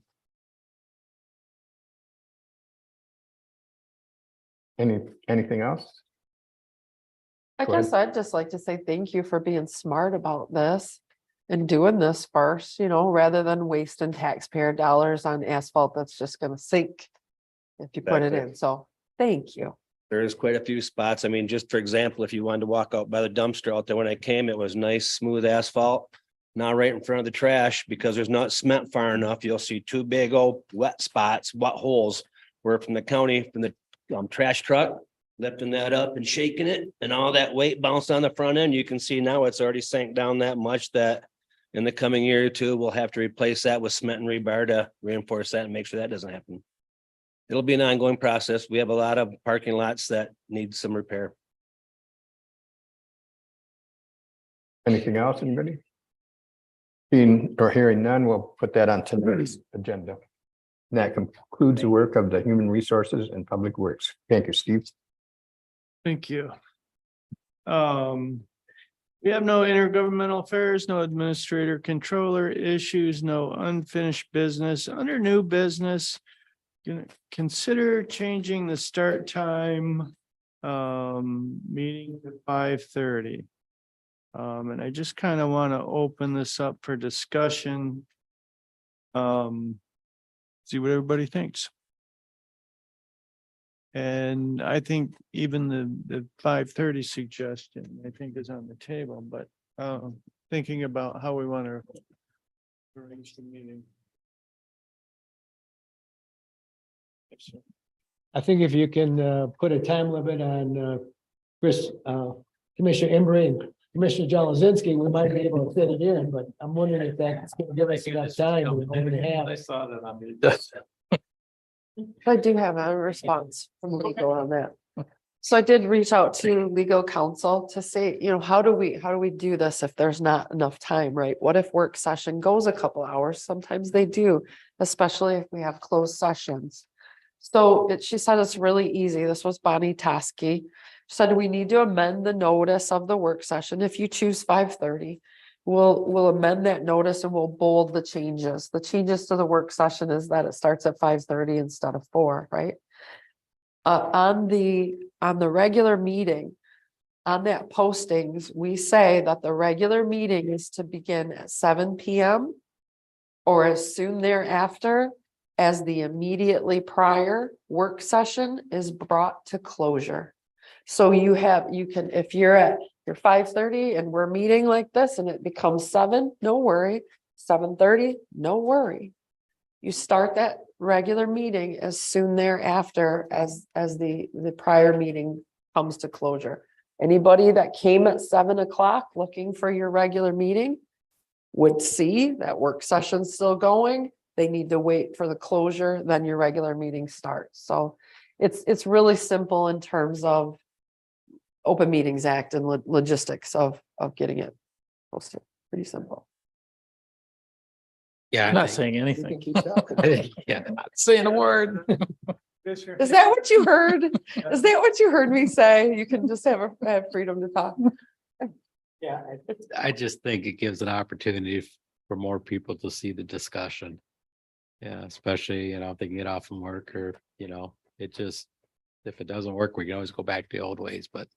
Anything else? I Go ahead. guess I'd just like to say thank you for being smart about this and doing this first, rather than wasting taxpayer dollars on asphalt that's just gonna sink if you put it in. So thank you. There is quite a few spots. I mean, just for example, if you wanted to walk out by the dumpster out there, when I came, it was nice, smooth asphalt. Now right in front of the trash, because there's not cement far enough, you'll see two big old wet spots, wet holes. Where from the county, from the trash truck, lifting that up and shaking it, and all that weight bounced on the front end. You can see now it's already sank down that much that in the coming year or two, we'll have to replace that with cement and rebar to reinforce that and make sure that doesn't happen. It'll be an ongoing process. We have a lot of parking lots that need some repair. Anything else, anybody? Seeing or hearing none, we'll put that on tonight's agenda. And that concludes the work of the Human Resources and Public Works. Thank you, Steve. Thank you. We have no intergovernmental affairs, no administrator controller issues, no unfinished business. Under new business, gonna consider changing the start time meeting to 5:30. And I just kind of want to open this up for discussion. See what everybody thinks. And I think even the 5:30 suggestion, I think is on the table, but thinking about how we want to arrange the meeting. I think if you can put a time limit on Commissioner Embry and Commissioner Jalazinski, we might be able to fit it in, but I'm wondering if that's going to give us enough time with a half. I saw that on the. I do have a response from legal on that. So I did reach out to legal counsel to say, how do we do this if there's not enough time, right? What if work session goes a couple hours? Sometimes they do, especially if we have closed sessions. So she said it's really easy. This was Bonnie Toski. Said we need to amend the notice of the work session. If you choose 5:30, we'll amend that notice and we'll bold the changes. The changes to the work session is that it starts at 5:30 instead of 4, right? On the regular meeting, on that postings, we say that the regular meeting is to begin at 7 p.m. or as soon thereafter as the immediately prior work session is brought to closure. So you can, if you're at your 5:30 and we're meeting like this and it becomes 7, no worry. 7:30, no worry. You start that regular meeting as soon thereafter as the prior meeting comes to closure. Anybody that came at 7 o'clock looking for your regular meeting would see that work session's still going. They need to wait for the closure, then your regular meeting starts. So it's really simple in terms of Open Meetings Act and logistics of getting it posted. Pretty simple. Yeah. I'm I not think- saying You can anything. keep talking. Yeah, Not saying a word. Is that what you heard? Is that what you heard me say? You can just have freedom to talk. Yeah. I just think it gives an opportunity for more people to see the discussion. Yeah, especially, if they can get off from work or, it just, if it doesn't work, we can always go back to the old ways, but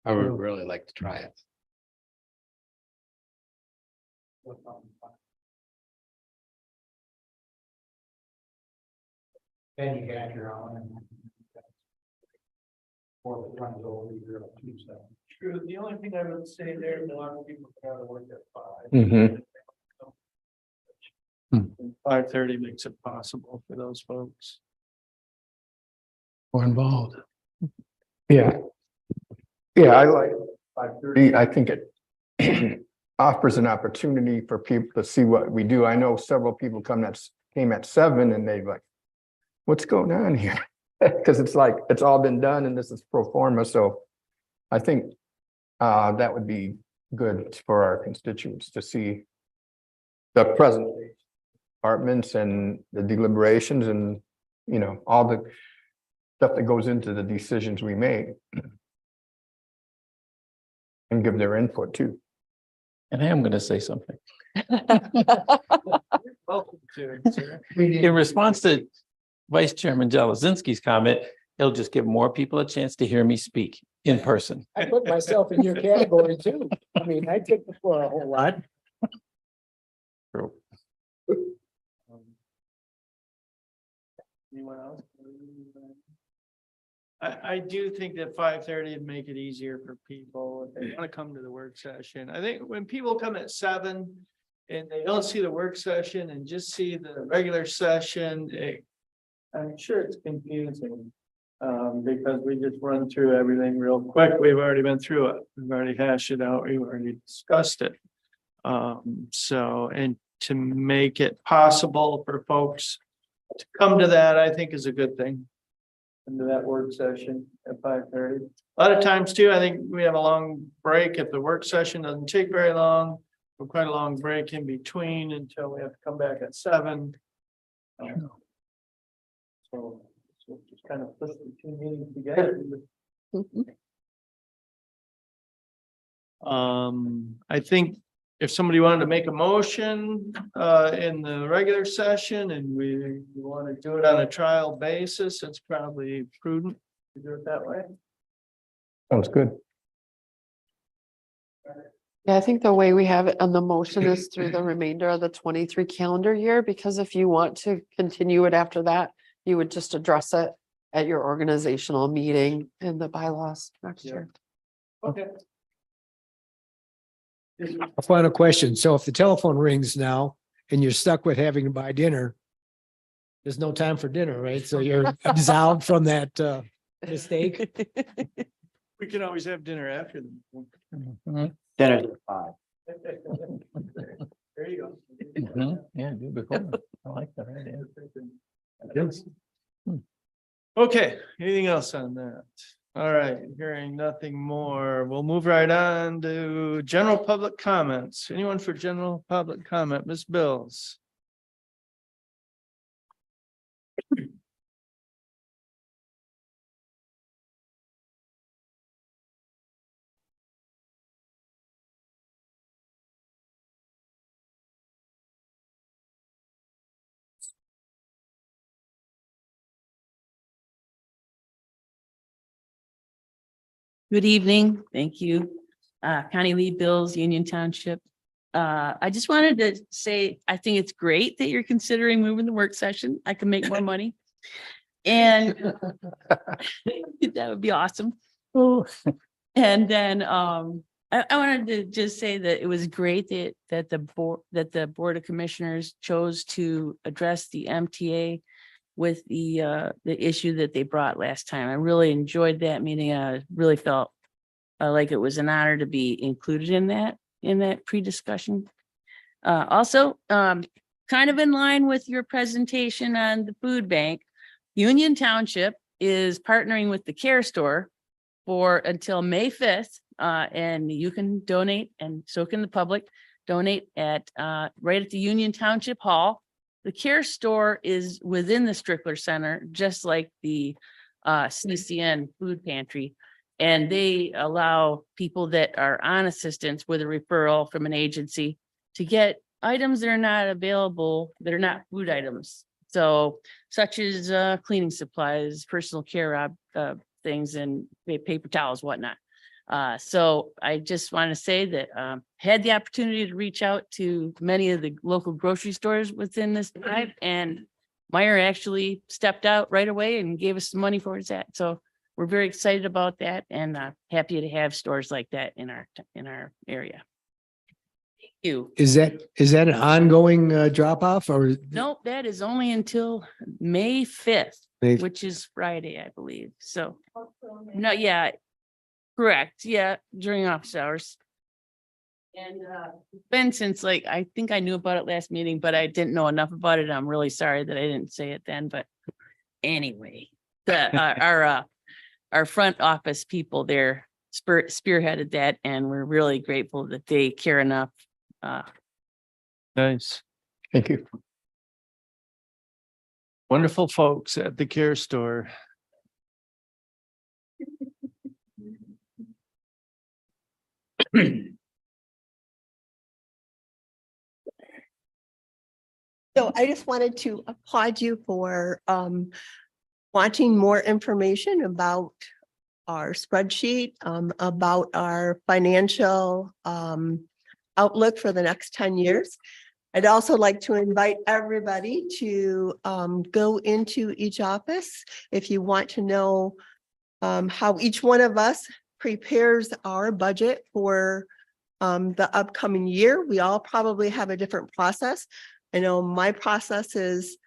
I would really like to try it. Then you got your own. Or it runs over your two stuff. True. The only thing I would say there, is a lot of people gotta work at 5. Mhm. 5:30 makes it possible for those folks. More involved. Yeah. Yeah, I like 5:30. I think it offers an opportunity for people to see what we do. I know several people came at 7 and they like, what's going on here? Because it's like, it's all been done and this is pro forma. So I think that would be good for our constituents to see the present departments and the deliberations and, all the stuff that goes into the decisions we make. And give their input too. And I am going to say something. Welcome to, sir. In response to Vice Chairman Jelazinski's comment, it'll just give more people a chance to hear me speak in person. I put myself in your category too. I mean, I took the floor a whole lot. True. Anyone else? I do think that 5:30 would make it easier for people if they want to come to the work session. I think when people come at 7 and they don't see the work session and just see the regular session, I'm sure it's confusing. Because we just run through everything real quick. We've already been through it. We've already hashed it out. We've already discussed it. And to make it possible for folks to come to that, I think is a good thing. Into that work session at 5:30. A lot of times too, I think we have a long break. If the work session doesn't take very long, or quite a long break in between until we have to come back at 7. So just kind of push the 2 meetings together. I think if somebody wanted to make a motion in the regular session and we want to do it on a trial basis, it's probably prudent to do it that way. Sounds good. Yeah, I think the way we have it on the motion is through the remainder of the 23 calendar year, because if you want to continue it after that, you would just address it at your organizational meeting in the bylaws next Yeah. year. Okay. A final question. So if the telephone rings now and you're stuck with having to buy dinner, there's no time for dinner, right? So you're absolved from that mistake. We can always have dinner after them. Dinner's at 5. There you go. Yeah, do before. I like that idea. Yes. Okay, anything else on that? All right, hearing nothing more, we'll move right on to general public comments. Anyone for general public comment? Ms. Bills? Good evening. Thank you. County Lead Bills, Union Township. I just wanted to say, I think it's great that you're considering moving the work session. I can make more money. And that would be awesome. And then I wanted to just say that it was great that the Board of Commissioners chose to address the MTA with the issue that they brought last time. I really enjoyed that meeting. I really felt like it was an honor to be included in that pre-discussion. Also, kind of in line with your presentation on the food bank, Union Township is partnering with the Care Store for until May 5th, and you can donate and so can the public donate at, right at the Union Township Hall. The Care Store is within the Strickler Center, just like the CCN Food Pantry. And they allow people that are on assistance with a referral from an agency to get items that are not available, that are not food items. So such as cleaning supplies, personal care things, and paper towels, whatnot. So I just want to say that had the opportunity to reach out to many of the local grocery stores within this drive, and Meyer actually stepped out right away and gave us some money for that. So we're very excited about that, and happy to have stores like that in our area. Thank you. Is that an ongoing drop off or? Nope, that is only until May 5th, May- which is Friday, I believe. So, no, yeah, correct. Yeah, during office hours. And it's been since, like, I think I knew about it last meeting, but I didn't know enough about it. I'm really sorry that I didn't say it then, but anyway, our front office people there spearheaded that, and we're really grateful that they care enough. Nice. Thank you. Wonderful folks at the Care Store. So I just wanted to applaud you for wanting more information about our spreadsheet, about our financial outlook for the next 10 years. I'd also like to invite everybody to go into each office if you want to know how each one of us prepares our budget for the upcoming year. We all probably have a different process. I know my process is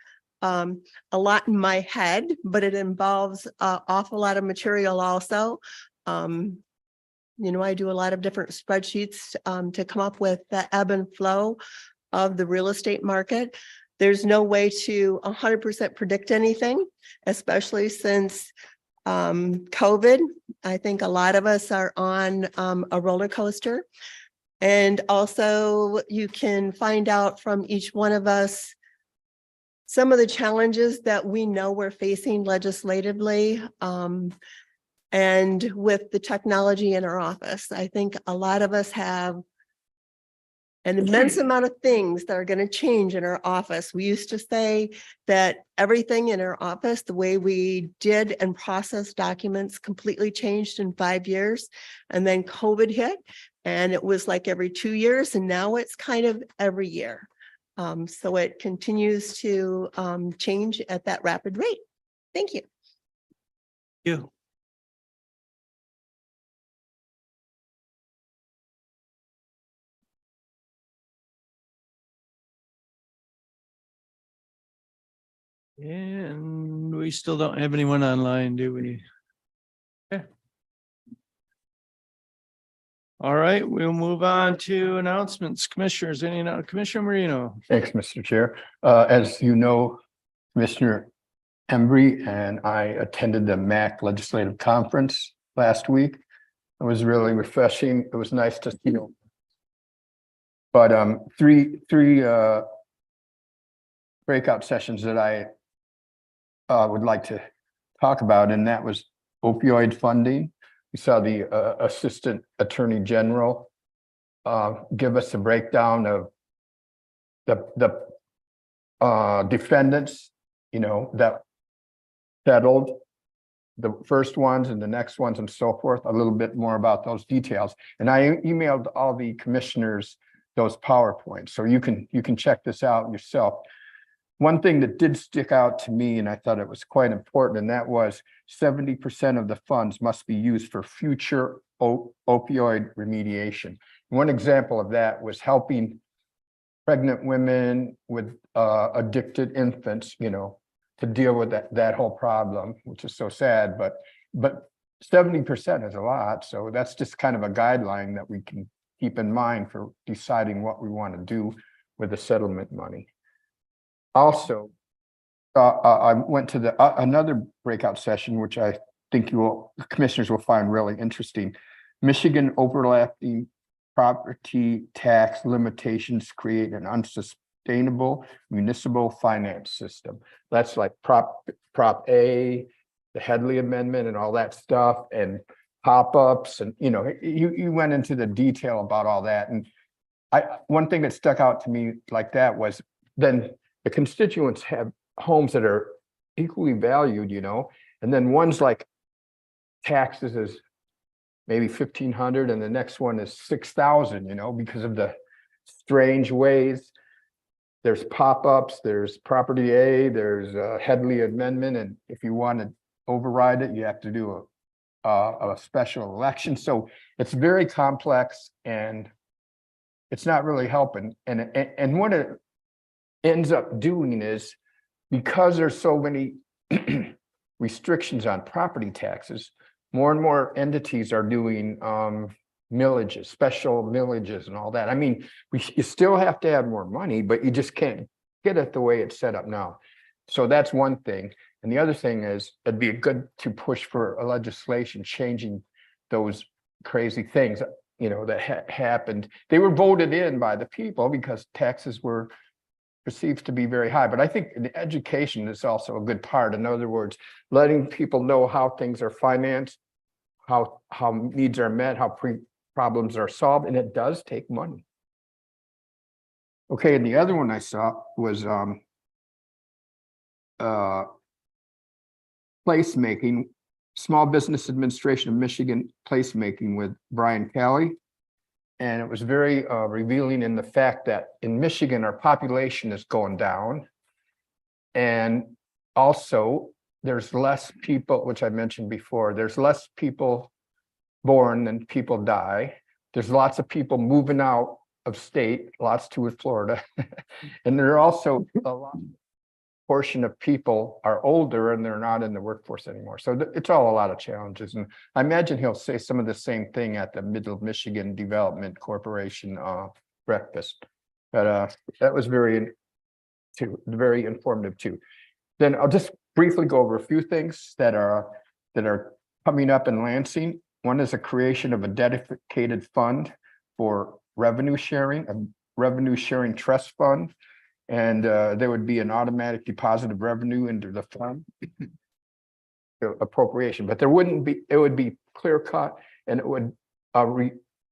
a lot in my head, but it involves an awful lot of material also. You know, I do a lot of different spreadsheets to come up with the ebb and flow of the real estate market. There's no way to 100% predict anything, especially since COVID. I think a lot of us are on a roller coaster. And also you can find out from each one of us some of the challenges that we know we're facing legislatively and with the technology in our office. I think a lot of us have an immense amount of things that are going to change in our office. We used to say that everything in our office, the way we did and processed documents, completely changed in 5 years. And then COVID hit, and it was like every 2 years, and now it's kind of every year. So it continues to change at that rapid rate. Thank you. You. And we still don't have anyone online, do we? Okay. All right, we'll move on to announcements. Commissioners, Commissioner Marino. Thanks, Mr. Chair. As you know, Commissioner Embry and I attended the MAC Legislative Conference last week. It was really refreshing. It was nice to see you. But three breakout sessions that I would like to talk about, and that was opioid funding. We saw the Assistant Attorney General give us a breakdown of the defendants, you know, that settled, the first ones and the next ones and so forth, a little bit more about those details. And I emailed all the commissioners those PowerPoints, so you can check this out yourself. One thing that did stick out to me, and I thought it was quite important, and that was 70% of the funds must be used for future opioid remediation. One example of that was helping pregnant women with addicted infants, you know, to deal with that whole problem, which is so sad, but 70% is a lot. So that's just kind of a guideline that we can keep in mind for deciding what we want to do with the settlement money. Also, I went to another breakout session, which I think commissioners will find really interesting. Michigan Overlapping property tax limitations create an unsustainable municipal finance system. That's like Prop A, the Headley Amendment and all that stuff, and pop-ups, and you went into the detail about all that. And one thing that stuck out to me like that was then the constituents have homes that are equally valued, and then one's like taxes is maybe 1,500 and the next one is 6,000, because of the strange ways. There's pop-ups, there's property A, there's a Headley Amendment, and if you want to override it, you have to do a special election. So it's very complex and it's not really helping. And what it ends up doing is, because there's so many restrictions on property taxes, more and more entities are doing millages, special millages and all that. I mean, you still have to have more money, but you just can't get it the way it's set up now. So that's one thing. And the other thing is, it'd be good to push for a legislation changing those crazy things, that happened. They were voted in by the people because taxes were perceived to be very high. But I think the education is also a good part. In other words, letting people know how things are financed, how needs are met, how problems are solved, and it does take money. Okay, and the other one I saw was placemaking, Small Business Administration of Michigan placemaking with Brian Kelly. And it was very revealing in the fact that in Michigan, our population is going down. And also there's less people, which I mentioned before, there's less people born than people die. There's lots of people moving out of state, lots to Florida. And there are also a lot portion of people are older and they're not in the workforce anymore. So it's all a lot of challenges. And I imagine he'll say some of the same thing at the Middle Michigan Development Corporation breakfast. But that was very informative too. Then I'll just briefly go over a few things that are coming up in Lansing. One is a creation of a dedicated fund for revenue sharing, a revenue sharing trust fund. And there would be an automatic deposit of revenue into the fund appropriation, but there wouldn't be, it would be clear cut, and it would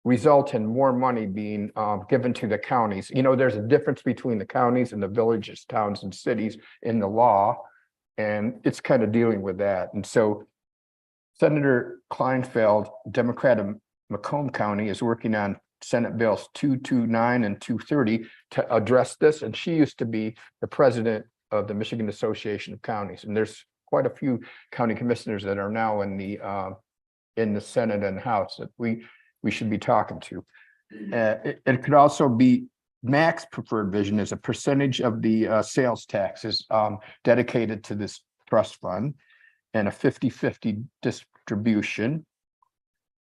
result in more money being given to the counties. There's a difference between the counties and the villages, towns, and cities in the law, and it's kind of dealing with that. And so Senator Kleinfeld, Democrat of Macomb County, is working on Senate Bills 229 and 230 to address this. And she used to be the president of the Michigan Association of Counties. And there's quite a few county commissioners that are now in the Senate and House that we should be talking to. It could also be Mac's preferred vision is a percentage of the sales taxes dedicated to this trust fund, and a 50-50 distribution.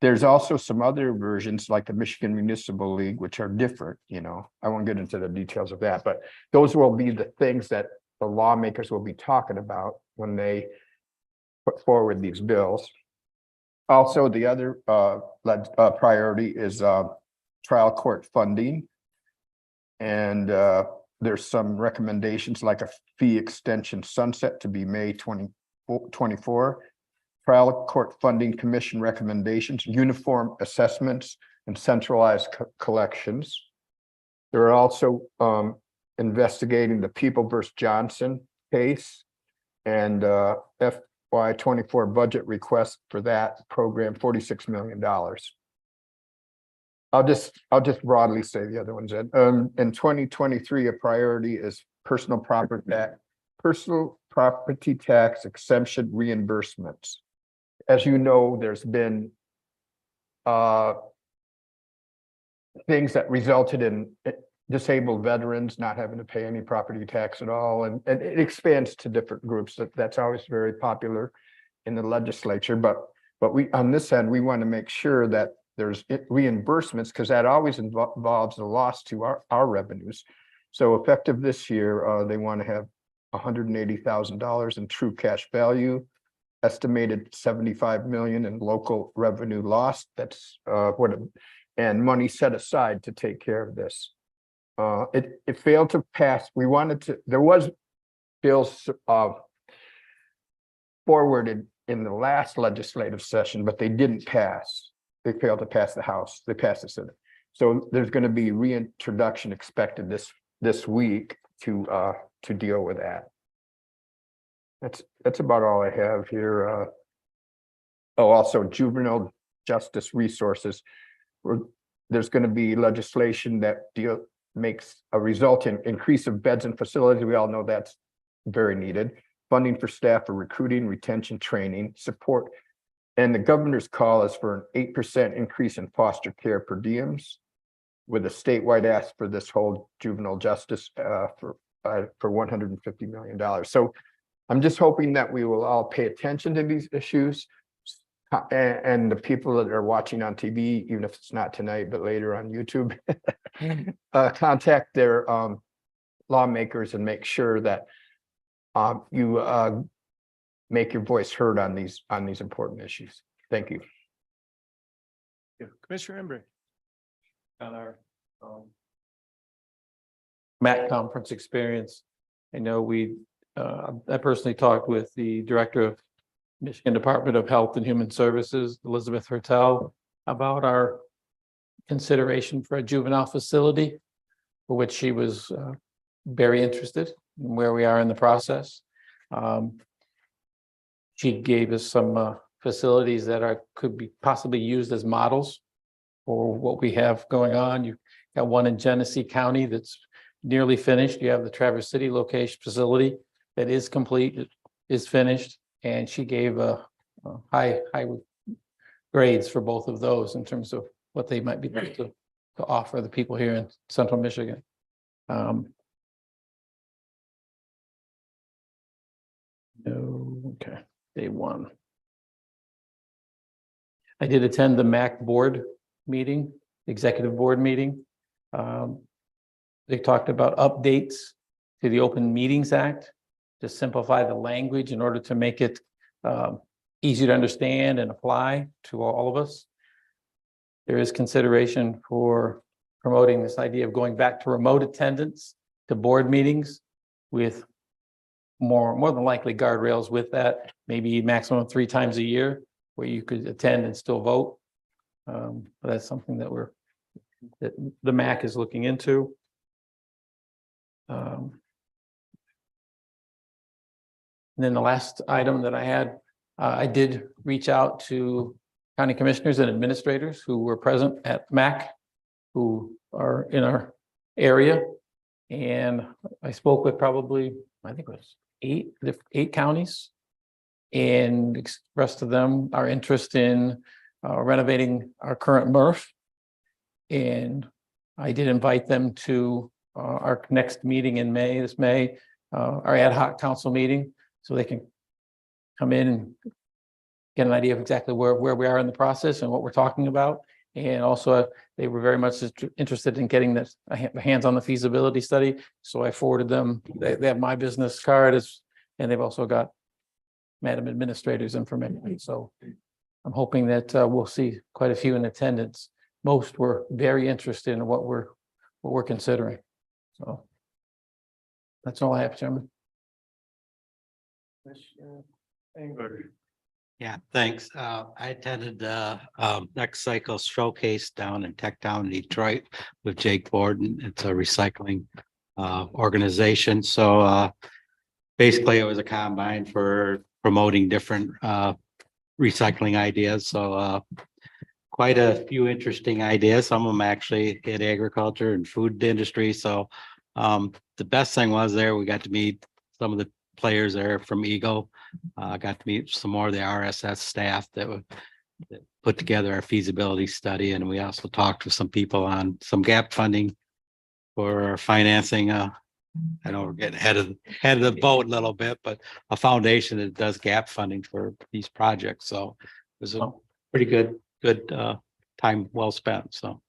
There's also some other versions like the Michigan Municipal League, which are different, I won't get into the details of that, but those will be the things that the lawmakers will be talking about when they put forward these bills. Also, the other priority is trial court funding. And there's some recommendations like a fee extension sunset to be May 2024. Trial Court Funding Commission recommendations, uniform assessments, and centralized collections. They're also investigating the People versus Johnson case, and FY24 budget request for that program, $46 million. I'll just broadly say the other ones. In 2023, a priority is personal property tax exemption reimbursements. As you know, there's been things that resulted in disabled veterans not having to pay any property tax at all, and it expands to different groups. That's always very popular in the legislature, but we, on this end, we want to make sure that there's reimbursements, because that always involves a loss to our revenues. So effective this year, they want to have $180,000 in true cash value, estimated 75 million in local revenue lost. That's what and money set aside to take care of this. It failed to pass. We wanted to, there was bills forwarded in the last legislative session, but they didn't pass. They failed to pass the House. They passed the Senate. So there's going to be reintroduction expected this week to deal with that. That's about all I have here. Oh, also juvenile justice resources. There's going to be legislation that makes a result in increase of beds and facilities. We all know that's very needed. Funding for staff for recruiting, retention, training, support. And the governor's call is for an 8% increase in foster care per diems, with a statewide ask for this whole juvenile justice for $150 million. So I'm just hoping that we will all pay attention to these issues, and the people that are watching on TV, even if it's not tonight, but later on YouTube, contact their lawmakers and make sure that you make your voice heard on these important issues. Thank you. Commissioner Embree. On our MAC conference experience, I know I personally talked with the director of Michigan Department of Health and Human Services, Elizabeth Hertel, about our consideration for a juvenile facility, for which she was very interested in where we are in the process. She gave us some facilities that could be possibly used as models for what we have going on. You've got one in Genesee County that's nearly finished. You have the Traverse City location facility that is complete, is finished, and she gave high grades for both of those in terms of what they might be able to offer the people here in Central Michigan. Okay, day one. I did attend the MAC board meeting, executive board meeting. They talked about updates to the Open Meetings Act to simplify the language in order to make it easy to understand and apply to all of us. There is consideration for promoting this idea of going back to remote attendance to board meetings with more than likely guardrails with that, maybe maximum 3 times a year where you could attend and still vote. But that's something that the MAC is looking into. And then the last item that I had, I did reach out to county commissioners and administrators who were present at MAC, who are in our area. And I spoke with probably, I think it was 8 counties, and expressed to them our interest in renovating our current MRF. And I did invite them to our next meeting in this May, our ad hoc council meeting, so they can come in and get an idea of exactly where we are in the process and what we're talking about. And also, they were very much interested in getting this hands on the feasibility study. So I forwarded them. They have my business card, and they've also got Madam Administrator's information. So I'm hoping that we'll see quite a few in attendance. Most were very interested in what we're considering. So that's all I have, Chairman. Yeah, thanks. I attended the next cycle showcase down in Tech Town, Detroit with Jake Borden. It's a recycling organization. So basically it was a combine for promoting different recycling ideas. So quite a few interesting ideas. Some of them actually hit agriculture and food industry. So the best thing was there, we got to meet some of the players there from Eagle. Got to meet some more of the RSS staff that put together our feasibility study. And we also talked with some people on some gap funding for financing. I know we're getting ahead of the boat a little bit, but a foundation that does gap funding for these projects. So it was a pretty good time well spent. So.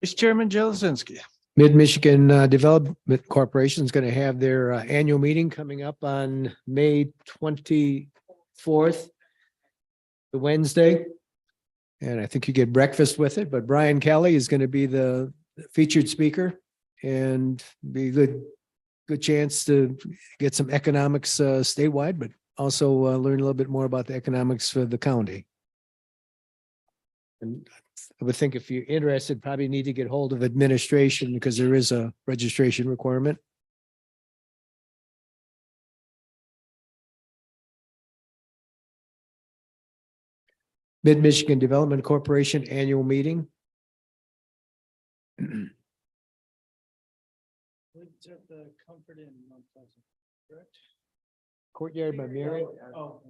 Vice Chairman Jelesinski. Mid-Michigan Development Corporation is going to have their annual meeting coming up on May 24th, the Wednesday. And I think you get breakfast with it, but Brian Kelly is going to be the featured speaker and be a good chance to get some economics statewide, but also learn a little bit more about the economics for the county. And I would think if you're interested, probably need to get hold of administration because there is a registration requirement. Mid-Michigan Development Corporation Annual Meeting. Courtyard by Marriott. Oh.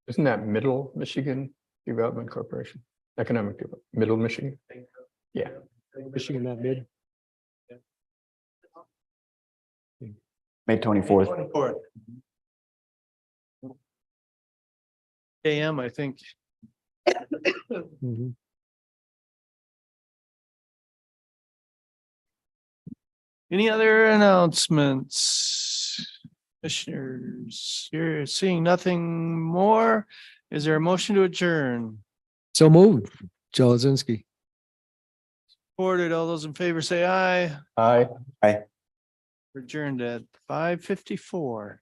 Isn't that Middle Michigan Development Corporation? Economic, Middle Michigan? Yeah. Michigan, not mid. May 24th. 24th. AM, I think. Mhm. Any other announcements? Commissioners, you're seeing nothing more. Is there a motion to adjourn? So moved. Joe Lazinski. Supported, all those in favor say aye. Aye. We're adjourned at 5:54.